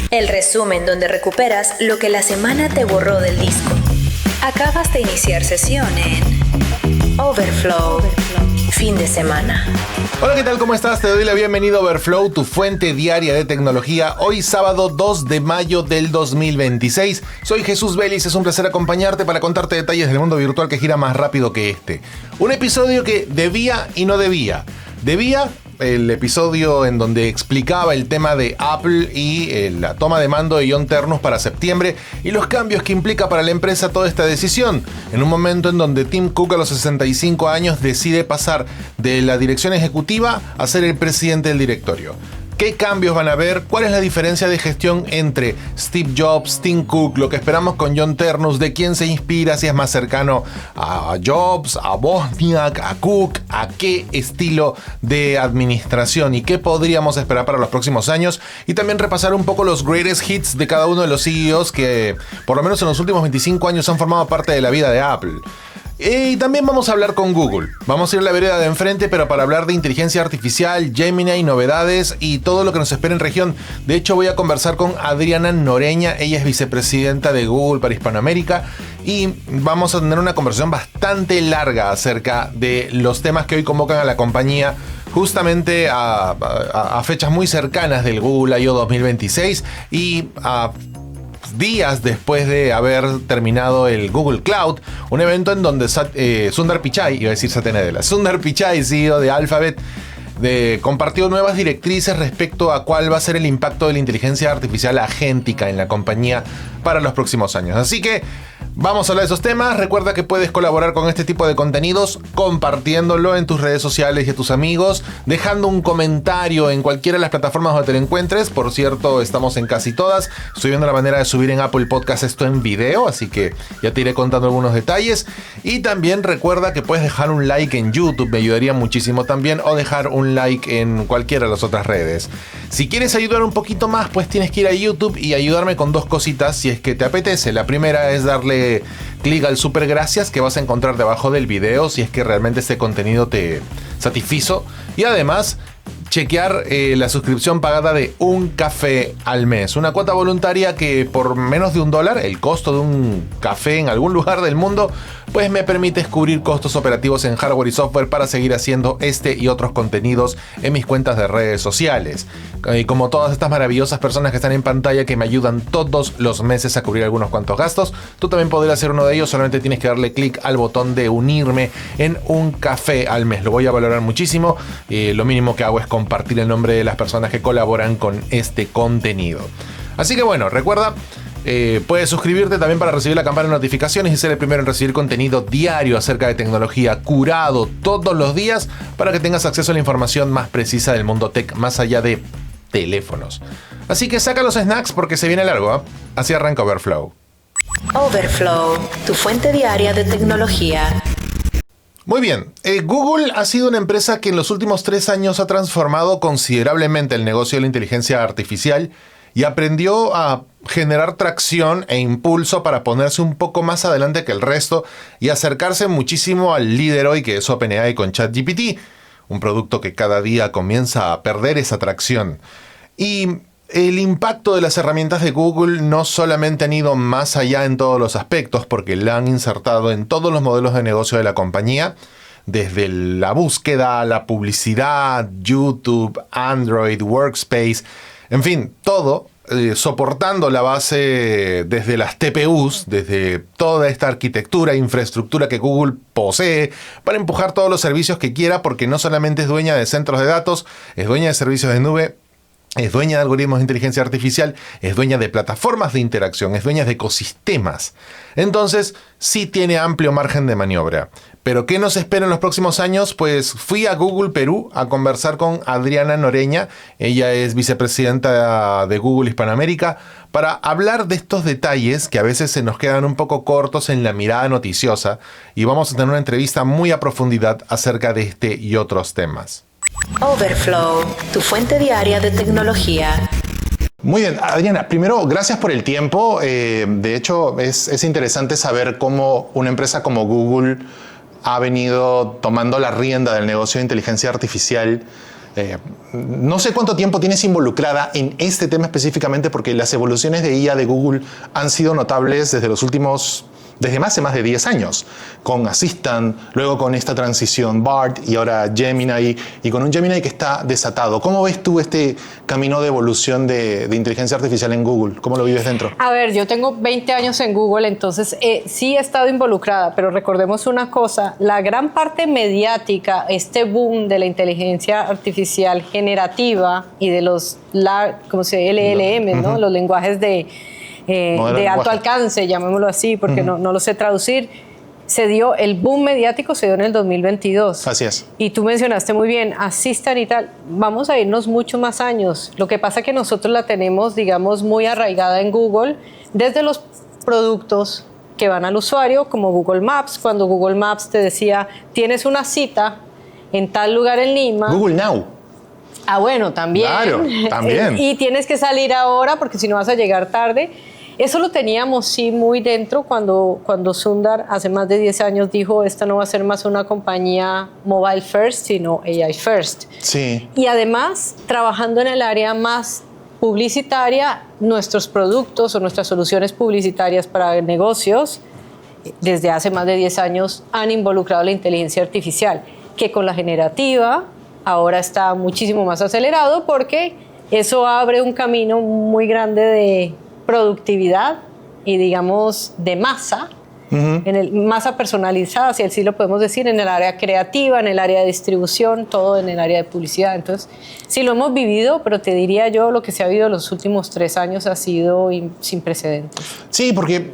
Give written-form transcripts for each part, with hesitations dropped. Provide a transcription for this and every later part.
El resumen donde recuperas lo que la semana te borró del disco. Acabas de iniciar sesión en Overflow. Fin de semana. Hola, ¿qué tal? ¿Cómo estás? Te doy la bienvenida a Overflow, tu fuente diaria de tecnología. Hoy sábado 2 de mayo del 2026. Soy Jesús Vélez, es un placer acompañarte para contarte detalles del mundo virtual que gira más rápido que este. Un episodio que debía y no debía. Debía el episodio en donde explicaba el tema de Apple y la toma de mando de John Ternus para septiembre y los cambios que implica para la empresa toda esta decisión, en un momento en donde Tim Cook a los 65 años decide pasar de la dirección ejecutiva a ser el presidente del directorio. ¿Qué cambios van a haber? ¿Cuál es la diferencia de gestión entre Steve Jobs, Tim Cook, lo que esperamos con John Ternus? ¿De quién se inspira? Si es más cercano a Jobs, a Wozniak, a Cook, a qué estilo de administración y qué podríamos esperar para los próximos años. Y también repasar un poco los greatest hits de cada uno de los CEOs que por lo menos en los últimos 25 años han formado parte de la vida de Apple. Y también vamos a hablar con Google. Vamos a ir a la vereda de enfrente, pero para hablar de inteligencia artificial, Gemini, novedades y todo lo que nos espera en región. De hecho, voy a conversar con Adriana Noreña. Ella es vicepresidenta de Google para Hispanoamérica. Y vamos a tener una conversación bastante larga acerca de los temas que hoy convocan a la compañía justamente a fechas muy cercanas del Google I.O. 2026 y a días después de haber terminado el Google Cloud, un evento en donde Sundar Pichai, iba a decir Satya Nadella, Sundar Pichai, CEO de Alphabet, compartió nuevas directrices respecto a cuál va a ser el impacto de la inteligencia artificial agéntica en la compañía para los próximos años. Así que vamos a hablar de esos temas. Recuerda que puedes colaborar con este tipo de contenidos compartiéndolo en tus redes sociales y a tus amigos, dejando un comentario en cualquiera de las plataformas donde te lo encuentres. Por cierto, estamos en casi todas. Estoy viendo la manera de subir en Apple Podcast esto en video, así que ya te iré contando algunos detalles. Y también recuerda que puedes dejar un like en YouTube, me ayudaría muchísimo también, o dejar un like en cualquiera de las otras redes. Si quieres ayudar un poquito más, pues tienes que ir a YouTube y ayudarme con dos cositas si es que te apetece. La primera es darle clic al super gracias que vas a encontrar debajo del video si es que realmente este contenido te satisfizo, y además chequear la suscripción pagada de un café al mes, una cuota voluntaria que por menos de $1, el costo de un café en algún lugar del mundo, pues me permite cubrir costos operativos en hardware y software para seguir haciendo este y otros contenidos en mis cuentas de redes sociales. Y como todas estas maravillosas personas que están en pantalla que me ayudan todos los meses a cubrir algunos cuantos gastos, tú también podrás ser uno de ellos. Solamente tienes que darle clic al botón de unirme en un café al mes. Lo voy a valorar muchísimo. Lo mínimo que hago es compartir el nombre de las personas que colaboran con este contenido. Así que bueno, recuerda, puedes suscribirte también para recibir la campana de notificaciones y ser el primero en recibir contenido diario acerca de tecnología, curado todos los días, para que tengas acceso a la información más precisa del mundo tech, más allá de teléfonos. Así que saca los snacks porque se viene largo, ¿eh? Así arranca Overflow. Overflow, tu fuente diaria de tecnología. Muy bien, Google ha sido una empresa que en los últimos 3 años ha transformado considerablemente el negocio de la inteligencia artificial y aprendió a generar tracción e impulso para ponerse un poco más adelante que el resto y acercarse muchísimo al líder hoy, que es OpenAI con ChatGPT, un producto que cada día comienza a perder esa tracción. Y el impacto de las herramientas de Google no solamente han ido más allá en todos los aspectos, porque la han insertado en todos los modelos de negocio de la compañía, desde la búsqueda, la publicidad, YouTube, Android, Workspace, en fin, todo, soportando la base desde las TPUs, desde toda esta arquitectura e infraestructura que Google posee para empujar todos los servicios que quiera, porque no solamente es dueña de centros de datos, es dueña de servicios de nube, es dueña de algoritmos de inteligencia artificial, es dueña de plataformas de interacción, es dueña de ecosistemas. Entonces, sí tiene amplio margen de maniobra. ¿Pero qué nos espera en los próximos años? Pues fui a Google Perú a conversar con Adriana Noreña. Ella es vicepresidenta de Google Hispanoamérica, para hablar de estos detalles que a veces se nos quedan un poco cortos en la mirada noticiosa, y vamos a tener una entrevista muy a profundidad acerca de este y otros temas. Overflow, tu fuente diaria de tecnología. Muy bien, Adriana, primero, gracias por el tiempo. De hecho, es interesante saber cómo una empresa como Google ha venido tomando la rienda del negocio de inteligencia artificial No sé cuánto tiempo tienes involucrada en este tema específicamente, porque las evoluciones de IA de Google han sido notables desde hace más de 10 años, con Assistant, luego con esta transición BART y ahora Gemini, y con un Gemini que está desatado. ¿Cómo ves tú este camino de evolución de inteligencia artificial en Google? ¿Cómo lo vives dentro? A ver, yo tengo 20 años en Google, entonces sí he estado involucrada, pero recordemos una cosa, la gran parte mediática, este boom de la inteligencia artificial generativa y de los LLM, ¿no? Los lenguajes de alto alcance, llamémoslo así, porque no lo sé traducir, el boom mediático se dio en el 2022. Así es. Y tú mencionaste muy bien, Assistant y tal, vamos a irnos muchos más años. Lo que pasa es que nosotros la tenemos, digamos, muy arraigada en Google, desde los productos que van al usuario, como Google Maps, cuando Google Maps te decía, tienes una cita en tal lugar en Lima. Google Now. Ah, bueno, también. Claro, también. Y tienes que salir ahora porque si no vas a llegar tarde. Eso lo teníamos sí muy dentro cuando Sundar hace más de 10 años dijo esta no va a ser más una compañía mobile first, sino AI first. Sí. Y además, trabajando en el área más publicitaria, nuestros productos o nuestras soluciones publicitarias para negocios, desde hace más de 10 años, han involucrado la inteligencia artificial, que con la generativa ahora está muchísimo más acelerado porque eso abre un camino muy grande de productividad y, digamos, de masa, masa personalizada, si así lo podemos decir, en el área creativa, en el área de distribución, todo en el área de publicidad. Entonces, sí lo hemos vivido, pero te diría yo, lo que se ha vivido en los últimos 3 años ha sido sin precedentes. Sí, porque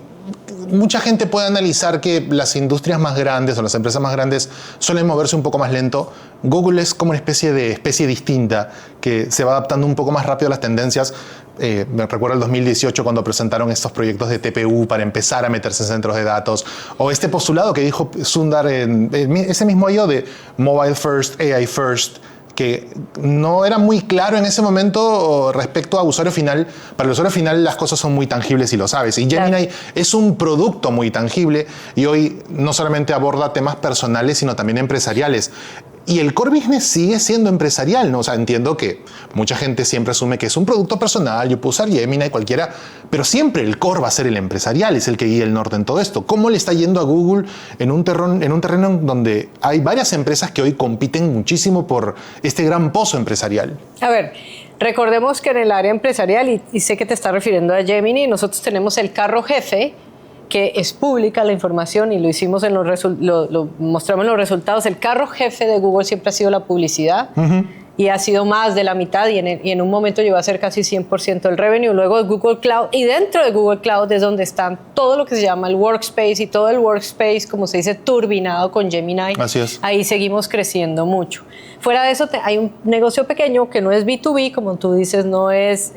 mucha gente puede analizar que las industrias más grandes o las empresas más grandes suelen moverse un poco más lento. Google es como una especie distinta que se va adaptando un poco más rápido a las tendencias. Me recuerdo el 2018 cuando presentaron estos proyectos de TPU para empezar a meterse en centros de datos, o este postulado que dijo Sundar en ese mismo año de Mobile First, AI First, que no era muy claro en ese momento respecto a usuario final. Para el usuario final las cosas son muy tangibles y lo sabes. Y Gemini es un producto muy tangible y hoy no solamente aborda temas personales, sino también empresariales. Y el core business sigue siendo empresarial, ¿no? O sea, entiendo que mucha gente siempre asume que es un producto personal, yo puedo usar Gemini, cualquiera, pero siempre el core va a ser el empresarial, es el que guía el norte en todo esto. ¿Cómo le está yendo a Google en un terreno donde hay varias empresas que hoy compiten muchísimo por este gran pozo empresarial? A ver, recordemos que en el área empresarial, y sé que te estás refiriendo a Gemini, nosotros tenemos el carro jefe, que es pública la información y lo hicimos lo mostramos en los resultados. El carro jefe de Google siempre ha sido la publicidad y ha sido más de la mitad y en un momento llegó a ser casi 100% del revenue. Luego Google Cloud, y dentro de Google Cloud es donde están todo lo que se llama el workspace, y todo el workspace, como se dice, turbinado con Gemini. Así es. Ahí seguimos creciendo mucho. Fuera de eso hay un negocio pequeño que no es B2B, como tú dices, no es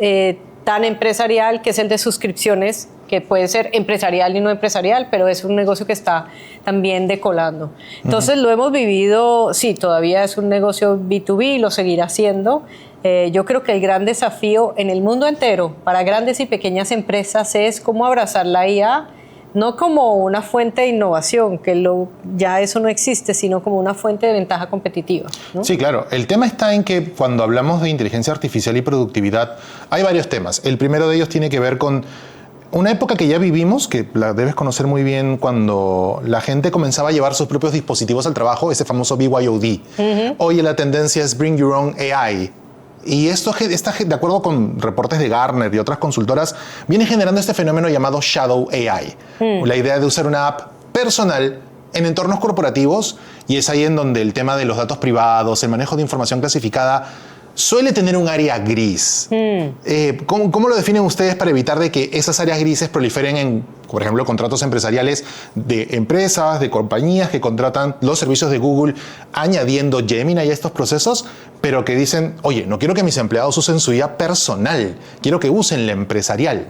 tan empresarial, que es el de suscripciones, que puede ser empresarial y no empresarial, pero es un negocio que está también decolando. Entonces lo hemos vivido, sí, todavía es un negocio B2B y lo seguirá siendo. Yo creo que el gran desafío en el mundo entero para grandes y pequeñas empresas es cómo abrazar la IA, no como una fuente de innovación, que ya eso no existe, sino como una fuente de ventaja competitiva, ¿no? Sí, claro. El tema está en que cuando hablamos de inteligencia artificial y productividad, hay varios temas. El primero de ellos tiene que ver con una época que ya vivimos, que la debes conocer muy bien, cuando la gente comenzaba a llevar sus propios dispositivos al trabajo, ese famoso BYOD. Hoy la tendencia es Bring Your Own AI. Y esto está, de acuerdo con reportes de Gartner y otras consultoras, viene generando este fenómeno llamado Shadow AI. La idea de usar una app personal en entornos corporativos, y es ahí en donde el tema de los datos privados, el manejo de información clasificada, suele tener un área gris. ¿Cómo lo definen ustedes para evitar de que esas áreas grises proliferen en, por ejemplo, contratos empresariales de empresas, de compañías que contratan los servicios de Google añadiendo Gemini a estos procesos, pero que dicen, oye, no quiero que mis empleados usen su IA personal, quiero que usen la empresarial?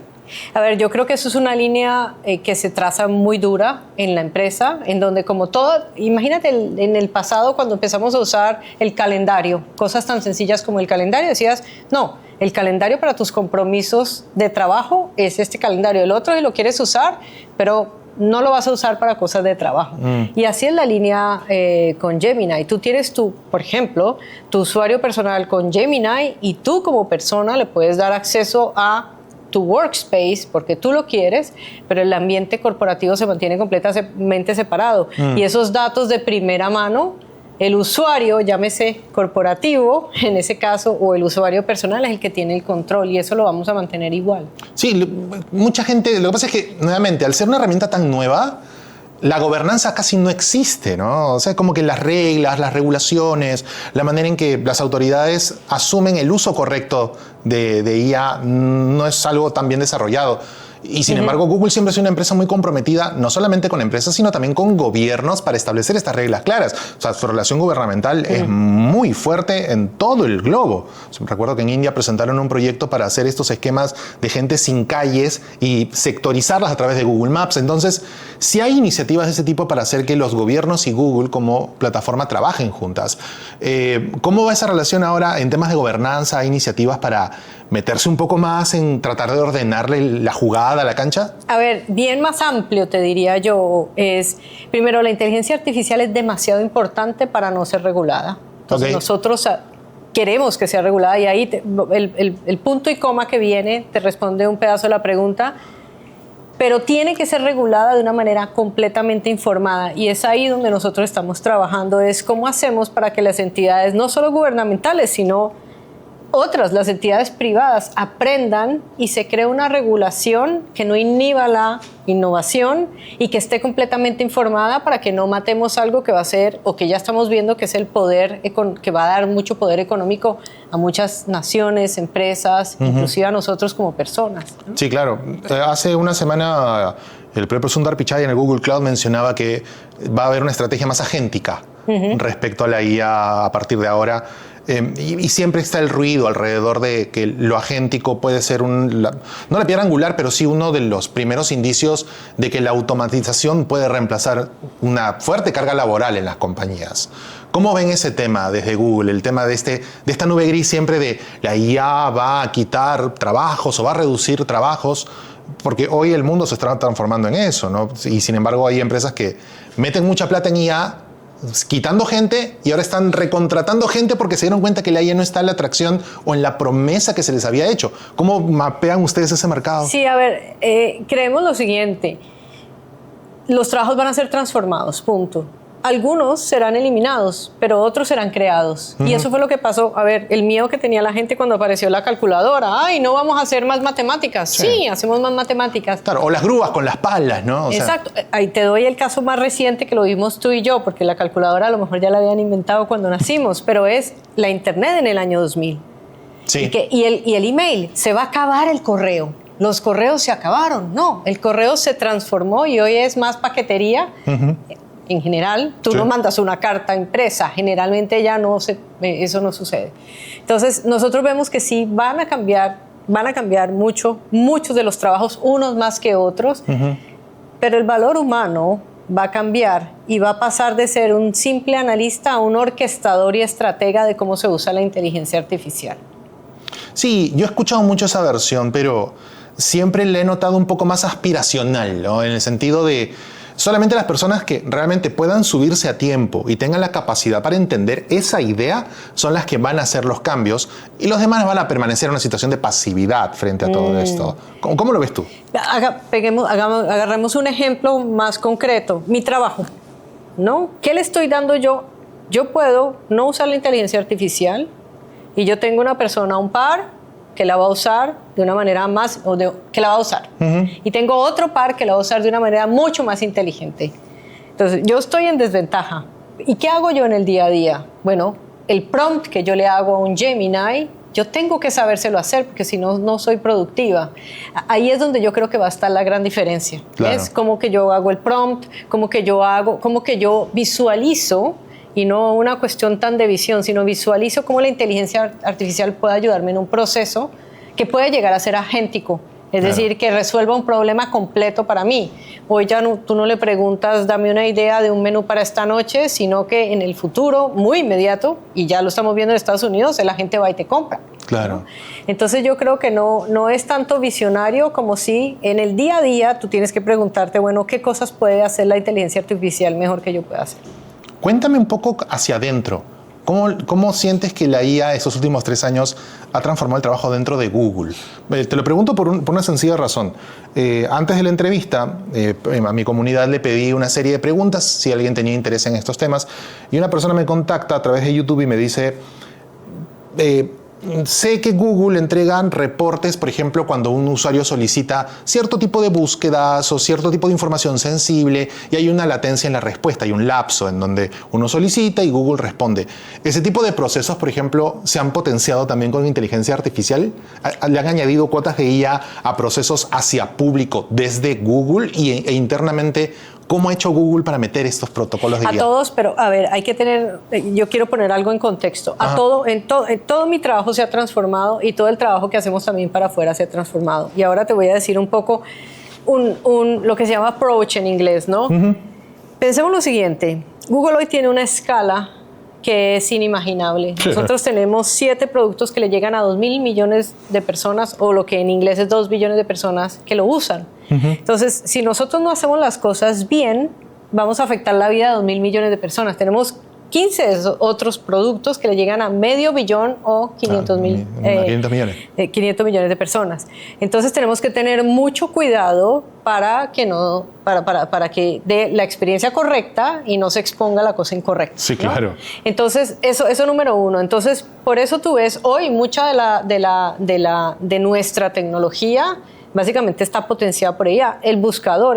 A ver, yo creo que eso es una línea que se traza muy dura en la empresa, en donde como todo, imagínate en el pasado cuando empezamos a usar el calendario, cosas tan sencillas como el calendario, decías, no, el calendario para tus compromisos de trabajo es este calendario, el otro si lo quieres usar, pero no lo vas a usar para cosas de trabajo. Y así es la línea con Gemini. Tú tienes por ejemplo, tu usuario personal con Gemini y tú como persona le puedes dar acceso a tu workspace porque tú lo quieres, pero el ambiente corporativo se mantiene completamente separado. Y esos datos de primera mano, el usuario, llámese corporativo en ese caso, o el usuario personal es el que tiene el control, y eso lo vamos a mantener igual. Sí, mucha gente, lo que pasa es que, nuevamente, al ser una herramienta tan nueva, la gobernanza casi no existe, ¿no? O sea, como que las reglas, las regulaciones, la manera en que las autoridades asumen el uso correcto de IA no es algo tan bien desarrollado. Y sin embargo, Google siempre es una empresa muy comprometida, no solamente con empresas, sino también con gobiernos para establecer estas reglas claras. O sea, su relación gubernamental es muy fuerte en todo el globo. Recuerdo que en India presentaron un proyecto para hacer estos esquemas de gente sin calles y sectorizarlas a través de Google Maps. Entonces, sí hay iniciativas de ese tipo para hacer que los gobiernos y Google como plataforma trabajen juntas. ¿Cómo va esa relación ahora en temas de gobernanza? ¿Hay iniciativas para meterse un poco más en tratar de ordenarle la jugada a la cancha? A ver, bien más amplio te diría yo, primero, la inteligencia artificial es demasiado importante para no ser regulada. Entonces nosotros queremos que sea regulada, y ahí el punto y coma que viene te responde un pedazo de la pregunta, pero tiene que ser regulada de una manera completamente informada, y es ahí donde nosotros estamos trabajando, es cómo hacemos para que las entidades, no solo gubernamentales, sino las entidades privadas, aprendan y se cree una regulación que no inhiba la innovación y que esté completamente informada para que no matemos algo que va a ser, o que ya estamos viendo que es el poder, que va a dar mucho poder económico a muchas naciones, empresas, inclusive a nosotros como personas, ¿no? Sí, claro. Hace una semana el propio Sundar Pichai en el Google Cloud mencionaba que va a haber una estrategia más agéntica respecto a la IA a partir de ahora. Y siempre está el ruido alrededor de que lo agéntico puede ser no la piedra angular, pero sí uno de los primeros indicios de que la automatización puede reemplazar una fuerte carga laboral en las compañías. ¿Cómo ven ese tema desde Google? El tema de esta nube gris siempre de la IA va a quitar trabajos o va a reducir trabajos, porque hoy el mundo se está transformando en eso, ¿no? Y sin embargo hay empresas que meten mucha plata en IA, quitando gente, y ahora están recontratando gente porque se dieron cuenta que la IA no está en la atracción o en la promesa que se les había hecho. ¿Cómo mapean ustedes ese mercado? Sí, a ver, creemos lo siguiente: los trabajos van a ser transformados, punto. Algunos serán eliminados, pero otros serán creados. Y eso fue lo que pasó. A ver, el miedo que tenía la gente cuando apareció la calculadora. ¡Ay, no vamos a hacer más matemáticas! Sí, hacemos más matemáticas. Claro, o las grúas con las palas, ¿no? Exacto. Ahí te doy el caso más reciente que lo vimos tú y yo, porque la calculadora a lo mejor ya la habían inventado cuando nacimos, pero es la Internet en el año 2000. Sí. Y el email. Se va a acabar el correo. Los correos se acabaron. No, el correo se transformó y hoy es más paquetería. En general, tú no mandas una carta impresa, generalmente ya eso no sucede. Entonces, nosotros vemos que sí van a cambiar muchos de los trabajos, unos más que otros, pero el valor humano va a cambiar y va a pasar de ser un simple analista a un orquestador y estratega de cómo se usa la inteligencia artificial. Sí, yo he escuchado mucho esa versión, pero siempre la he notado un poco más aspiracional, ¿no? En el sentido de solamente las personas que realmente puedan subirse a tiempo y tengan la capacidad para entender esa idea son las que van a hacer los cambios, y los demás van a permanecer en una situación de pasividad frente a todo esto. ¿Cómo lo ves tú? Agarremos un ejemplo más concreto. Mi trabajo, ¿no? ¿Qué le estoy dando yo? Yo puedo no usar la inteligencia artificial y yo tengo una persona, un par, que la va a usar de una manera que la va a usar. Y tengo otro par que la va a usar de una manera mucho más inteligente. Entonces, yo estoy en desventaja. ¿Y qué hago yo en el día a día? Bueno, el prompt que yo le hago a un Gemini, yo tengo que sabérselo hacer, porque si no, no soy productiva. Ahí es donde yo creo que va a estar la gran diferencia. Claro. Es como que yo hago el prompt, como que yo visualizo, y no una cuestión tan de visión, sino visualizo cómo la inteligencia artificial puede ayudarme en un proceso que puede llegar a ser agéntico, es decir, que resuelva un problema completo para mí. Hoy ya tú no le preguntas, dame una idea de un menú para esta noche, sino que en el futuro, muy inmediato, y ya lo estamos viendo en Estados Unidos, la gente va y te compra. Claro. ¿no? Entonces yo creo que no es tanto visionario como si en el día a día tú tienes que preguntarte, bueno, ¿qué cosas puede hacer la inteligencia artificial mejor que yo pueda hacer? Cuéntame un poco hacia adentro. ¿Cómo sientes que la IA estos últimos 3 años ha transformado el trabajo dentro de Google? Te lo pregunto por una sencilla razón. Antes de la entrevista, a mi comunidad le pedí una serie de preguntas si alguien tenía interés en estos temas, y una persona me contacta a través de YouTube y me dice... sé que Google entrega reportes, por ejemplo, cuando un usuario solicita cierto tipo de búsquedas o cierto tipo de información sensible y hay una latencia en la respuesta, hay un lapso en donde uno solicita y Google responde. Ese tipo de procesos, por ejemplo, se han potenciado también con inteligencia artificial. ¿Le han añadido cuotas de IA a procesos hacia público desde Google e internamente? ¿Cómo ha hecho Google para meter estos protocolos de IA? A todos, pero a ver, hay que tener, yo quiero poner algo en contexto. En todo mi trabajo se ha transformado y todo el trabajo que hacemos también para afuera se ha transformado. Y ahora te voy a decir un poco lo que se llama approach en inglés, ¿no? Pensemos lo siguiente. Google hoy tiene una escala que es inimaginable. Sí. Nosotros tenemos 7 productos que le llegan a 2.000 millones de personas, o lo que en inglés es 2 billones de personas que lo usan. Entonces, si nosotros no hacemos las cosas bien, vamos a afectar la vida de 2.000 millones de personas. Tenemos 15 otros productos que le llegan a medio billón o 500 millones. 500 millones de personas. Entonces tenemos que tener mucho cuidado para que dé la experiencia correcta y no se exponga la cosa incorrecta. Sí, claro. ¿No? Entonces, eso número uno. Entonces, por eso tú ves hoy mucha de nuestra tecnología básicamente está potenciada por ella. El buscador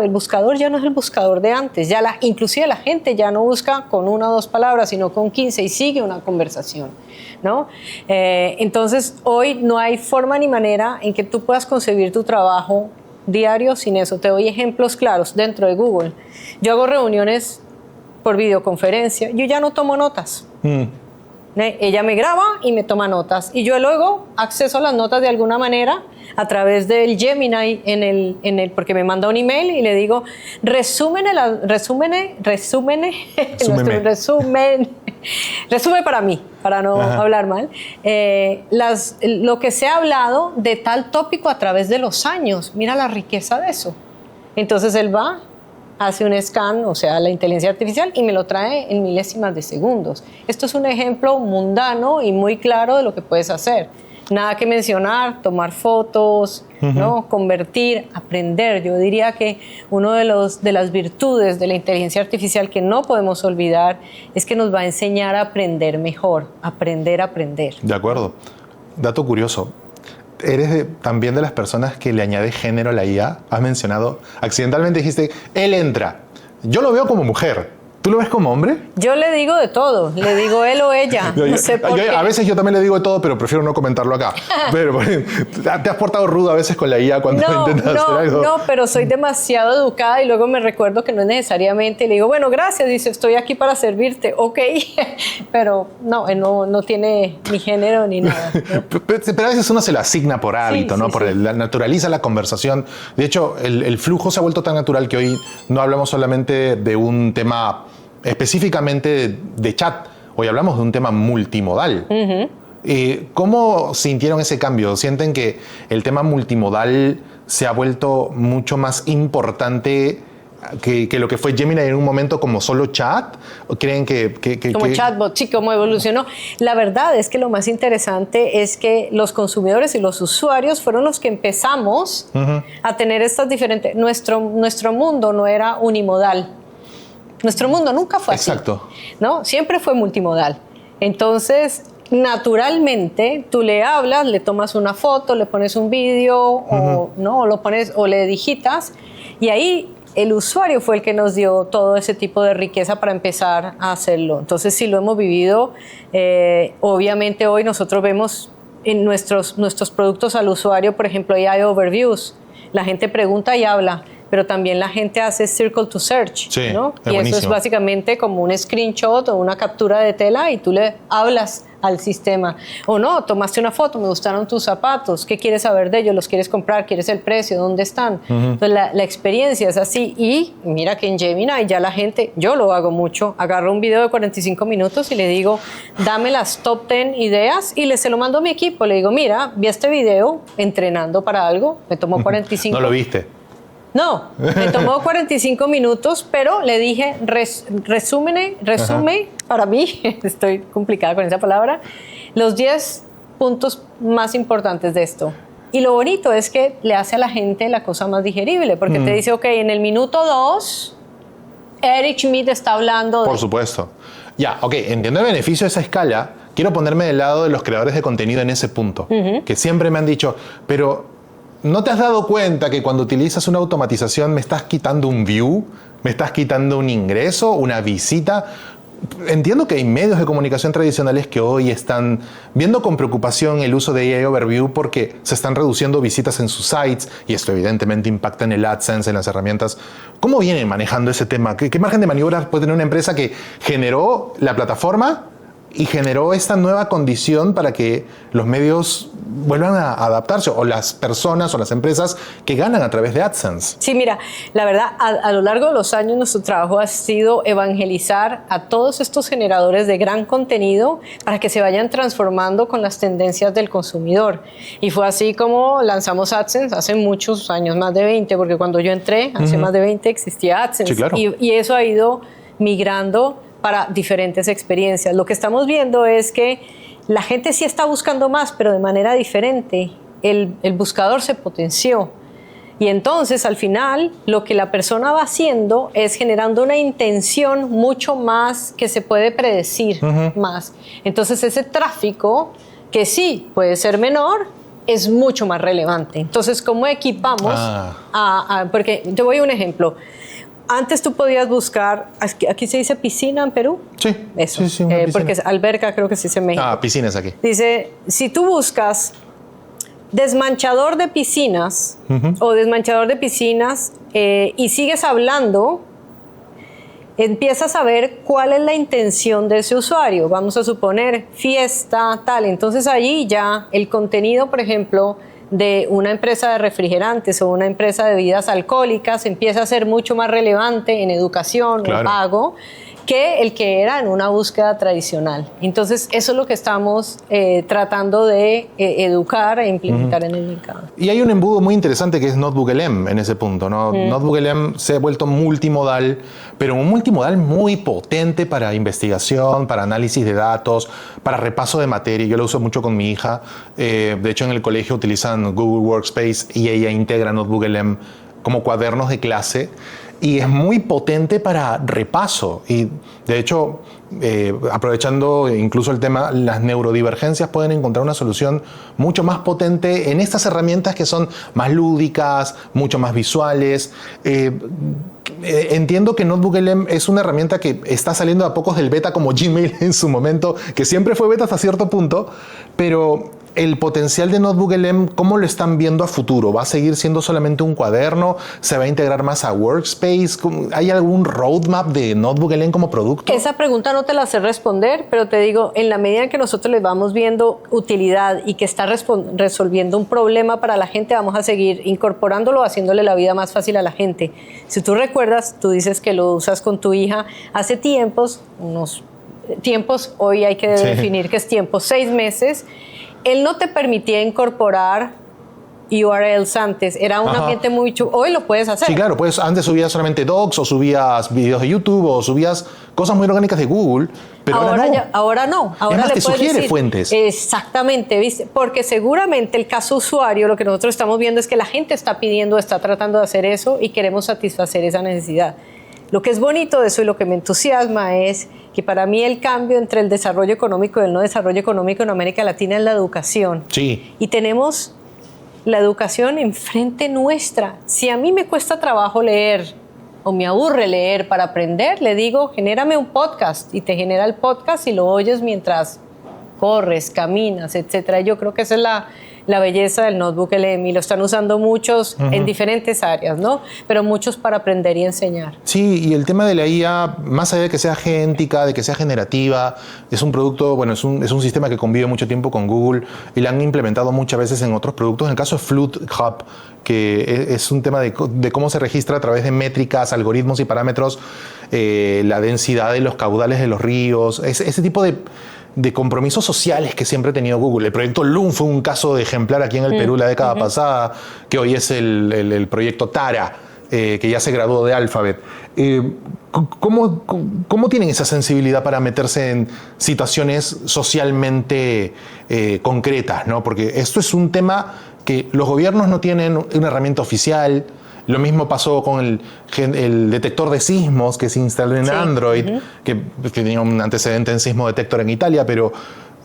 ya no es el buscador de antes. Inclusive la gente ya no busca con 1 o 2 palabras, sino con 15 y sigue una conversación, ¿no? Entonces, hoy no hay forma ni manera en que tú puedas concebir tu trabajo diario sin eso. Te doy ejemplos claros dentro de Google. Yo hago reuniones por videoconferencia. Yo ya no tomo notas. Ella me graba y me toma notas. Y yo luego acceso a las notas de alguna manera a través del Gemini porque me manda un email y le digo, resume para mí, para no hablar mal, lo que se ha hablado de tal tópico a través de los años. Mira la riqueza de eso. Entonces él va, hace un scan, o sea, la inteligencia artificial, y me lo trae en milésimas de segundos. Esto es un ejemplo mundano y muy claro de lo que puedes hacer. Nada que mencionar, tomar fotos, ¿no? Convertir, aprender. Yo diría que una de las virtudes de la inteligencia artificial que no podemos olvidar es que nos va a enseñar a aprender mejor, aprender. De acuerdo. Dato curioso. ¿Eres también de las personas que le añade género a la IA? Has mencionado, accidentalmente dijiste, él entra. Yo lo veo como mujer. ¿Tú lo ves como hombre? Yo le digo de todo. Le digo él o ella. No sé por qué. A veces yo también le digo de todo, pero prefiero no comentarlo acá. Pero ¿te has portado rudo a veces con la IA cuando intentas hacer algo? No, pero soy demasiado educada y luego me recuerdo que no es necesariamente. Le digo, bueno, gracias. Dice, estoy aquí para servirte. Ok. Pero no tiene ni género ni nada, ¿no? Pero a veces uno se lo asigna por hábito, sí, ¿no? Sí. Naturaliza la conversación. De hecho, el flujo se ha vuelto tan natural que hoy no hablamos solamente de un tema específicamente de chat. Hoy hablamos de un tema multimodal. ¿Cómo sintieron ese cambio? ¿Sienten que el tema multimodal se ha vuelto mucho más importante que lo que fue Gemini en un momento como solo chat? ¿O creen como chatbot, sí, como evolucionó? La verdad es que lo más interesante es que los consumidores y los usuarios fueron los que empezamos a tener estas diferentes... Nuestro mundo no era unimodal. Nuestro mundo nunca fue así. Exacto. ¿No? Siempre fue multimodal. Entonces, naturalmente, tú le hablas, le tomas una foto, le pones un vídeo, o lo pones, o le digitas, y ahí el usuario fue el que nos dio todo ese tipo de riqueza para empezar a hacerlo. Entonces, sí lo hemos vivido. Obviamente, hoy nosotros vemos en nuestros productos al usuario, por ejemplo, hay overviews. La gente pregunta y habla, pero también la gente hace circle to search, sí, ¿no? Y buenísimo. eso es básicamente como un screenshot o una captura de tela y tú le hablas al sistema. O no, tomaste una foto, me gustaron tus zapatos, ¿qué quieres saber de ellos? ¿Los quieres comprar? ¿Quieres el precio? ¿Dónde están? Entonces la experiencia es así. Y mira que en Gemini ya la gente, yo lo hago mucho, agarro un video de 45 minutos y le digo, dame las top 10 ideas y se lo mando a mi equipo. Le digo, mira, vi este video entrenando para algo, me tomó 45. ¿No lo viste? No, me tomó 45 minutos, pero le dije, resume para mí, estoy complicada con esa palabra, los 10 puntos más importantes de esto. Y lo bonito es que le hace a la gente la cosa más digerible, porque te dice, ok, en el minuto 2, Eric Schmidt está hablando de... Por supuesto. Ya, ok, entiendo el beneficio de esa escala. Quiero ponerme del lado de los creadores de contenido en ese punto, que siempre me han dicho, pero... ¿no te has dado cuenta que cuando utilizas una automatización me estás quitando un view? ¿Me estás quitando un ingreso? ¿Una visita? Entiendo que hay medios de comunicación tradicionales que hoy están viendo con preocupación el uso de AI Overview porque se están reduciendo visitas en sus sites y esto evidentemente impacta en el AdSense, en las herramientas. ¿Cómo vienen manejando ese tema? ¿Qué margen de maniobra puede tener una empresa que generó la plataforma y generó esta nueva condición para que los medios vuelvan a adaptarse, o las personas o las empresas que ganan a través de AdSense? Sí, mira, la verdad, a lo largo de los años nuestro trabajo ha sido evangelizar a todos estos generadores de gran contenido para que se vayan transformando con las tendencias del consumidor. Y fue así como lanzamos AdSense hace muchos años, más de 20, porque cuando yo entré, hace más de 20 existía AdSense. Sí, claro. Y eso ha ido migrando para diferentes experiencias. Lo que estamos viendo es que la gente sí está buscando más, pero de manera diferente. El buscador se potenció. Y entonces, al final, lo que la persona va haciendo es generando una intención mucho más que se puede predecir más. Entonces, ese tráfico, que sí puede ser menor, es mucho más relevante. Entonces, ¿cómo equipamos? Porque te voy a un ejemplo. Antes tú podías buscar, aquí se dice piscina en Perú. Sí, eso. Sí, una piscina. Porque alberca creo que se dice en México. Piscinas aquí. Dice, si tú buscas desmanchador de piscinas o desmanchador de piscinas y sigues hablando, empiezas a ver cuál es la intención de ese usuario. Vamos a suponer fiesta, tal. Entonces allí ya el contenido, por ejemplo, de una empresa de refrigerantes o una empresa de bebidas alcohólicas empieza a ser mucho más relevante en educación o pago que el que era en una búsqueda tradicional. Entonces, eso es lo que estamos tratando de educar e implementar en el mercado. Y hay un embudo muy interesante que es NotebookLM en ese punto, ¿no? NotebookLM se ha vuelto multimodal, pero un multimodal muy potente para investigación, para análisis de datos, para repaso de materia. Yo lo uso mucho con mi hija. De hecho, en el colegio utilizan Google Workspace y ella integra NotebookLM como cuadernos de clase. Y es muy potente para repaso. Y de hecho, aprovechando incluso el tema, las neurodivergencias pueden encontrar una solución mucho más potente en estas herramientas que son más lúdicas, mucho más visuales. Entiendo que NotebookLM es una herramienta que está saliendo a pocos del beta, como Gmail en su momento, que siempre fue beta hasta cierto punto, pero el potencial de NotebookLM, ¿cómo lo están viendo a futuro? ¿Va a seguir siendo solamente un cuaderno? ¿Se va a integrar más a Workspace? ¿Hay algún roadmap de NotebookLM como producto? Esa pregunta no te la sé responder, pero te digo, en la medida en que nosotros les vamos viendo utilidad y que está resolviendo un problema para la gente, vamos a seguir incorporándolo, haciéndole la vida más fácil a la gente. Si tú recuerdas, tú dices que lo usas con tu hija hace tiempos, hoy hay que definir qué es tiempo, 6 meses. Él no te permitía incorporar URLs antes, era un ambiente muy chulo. Hoy lo puedes hacer. Sí, claro, pues antes subías solamente docs o subías videos de YouTube o subías cosas muy orgánicas de Google, pero ahora no. Ahora es más, le te puedes sugiere decir, fuentes. Exactamente, ¿viste? Porque seguramente el caso usuario, lo que nosotros estamos viendo es que la gente está pidiendo, está tratando de hacer eso y queremos satisfacer esa necesidad. Lo que es bonito de eso y lo que me entusiasma es que para mí el cambio entre el desarrollo económico y el no desarrollo económico en América Latina es la educación. Sí. Y tenemos la educación enfrente nuestra. Si a mí me cuesta trabajo leer o me aburre leer para aprender, le digo, genérame un podcast, y te genera el podcast y lo oyes mientras corres, caminas, etc. Yo creo que esa es la la belleza del notebook LM. Lo están usando muchos en diferentes áreas, ¿no? Pero muchos para aprender y enseñar. Sí, y el tema de la IA, más allá de que sea agéntica, de que sea generativa, es un producto, bueno, es un sistema que convive mucho tiempo con Google y la han implementado muchas veces en otros productos. En el caso de Flood Hub, que es un tema de cómo se registra a través de métricas, algoritmos y parámetros, la densidad de los caudales de los ríos, ese tipo de compromisos sociales que siempre ha tenido Google. El proyecto Loom fue un caso de ejemplar aquí en el Perú la década pasada, que hoy es el proyecto Tara, que ya se graduó de Alphabet. ¿Cómo tienen esa sensibilidad para meterse en situaciones socialmente concretas, ¿no? Porque esto es un tema que los gobiernos no tienen una herramienta oficial. Lo mismo pasó con el detector de sismos que se instaló en Android, que tenía un antecedente en Sismo Detector en Italia, pero,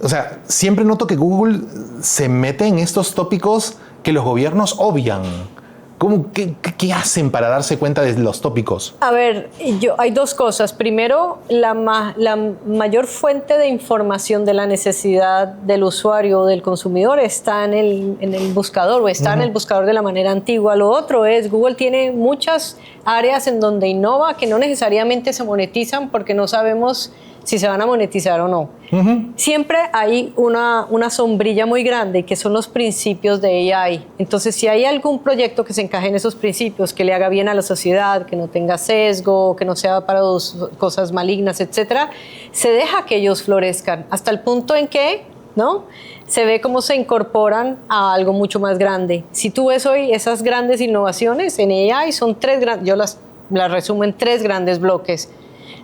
o sea, siempre noto que Google se mete en estos tópicos que los gobiernos obvian. ¿Qué hacen para darse cuenta de los tópicos? A ver, hay dos cosas. Primero, la mayor fuente de información de la necesidad del usuario o del consumidor está en el buscador o está en el buscador de la manera antigua. Lo otro es, Google tiene muchas áreas en donde innova que no necesariamente se monetizan porque no sabemos si se van a monetizar o no. Siempre hay una sombrilla muy grande que son los principios de AI. Entonces, si hay algún proyecto que se encaje en esos principios, que le haga bien a la sociedad, que no tenga sesgo, que no sea para cosas malignas, etcétera, se deja que ellos florezcan hasta el punto en que, ¿no?, se ve cómo se incorporan a algo mucho más grande. Si tú ves hoy esas grandes innovaciones en AI, son yo las resumo en 3 grandes bloques.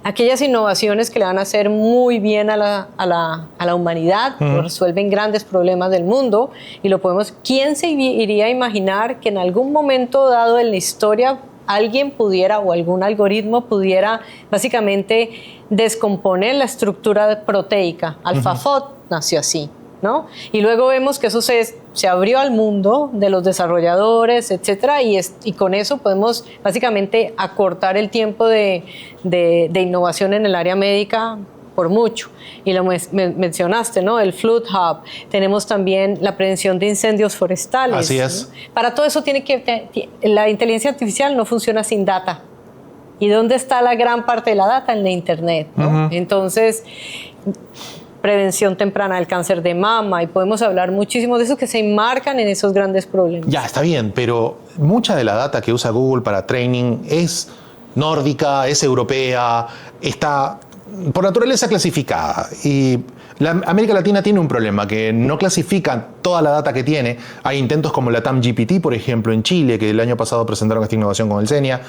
Aquellas innovaciones que le van a hacer muy bien a la humanidad, resuelven grandes problemas del mundo y lo podemos. ¿Quién se iría a imaginar que en algún momento dado en la historia alguien pudiera o algún algoritmo pudiera básicamente descomponer la estructura proteica? AlphaFold nació así, ¿no? Y luego vemos que eso se abrió al mundo de los desarrolladores, etcétera, y con eso podemos básicamente acortar el tiempo de innovación en el área médica por mucho. Y lo mencionaste, ¿no? El Flood Hub. Tenemos también la prevención de incendios forestales. Así es. ¿No? Para todo eso la inteligencia artificial no funciona sin data. ¿Y dónde está la gran parte de la data? En la Internet, ¿no? Entonces, prevención temprana del cáncer de mama, y podemos hablar muchísimo de eso que se enmarcan en esos grandes problemas. Ya, está bien, pero mucha de la data que usa Google para training es nórdica, es europea, está por naturaleza clasificada. Y América Latina tiene un problema, que no clasifica toda la data que tiene. Hay intentos como la TAM-GPT, por ejemplo, en Chile, que el año pasado presentaron esta innovación con el CENIA,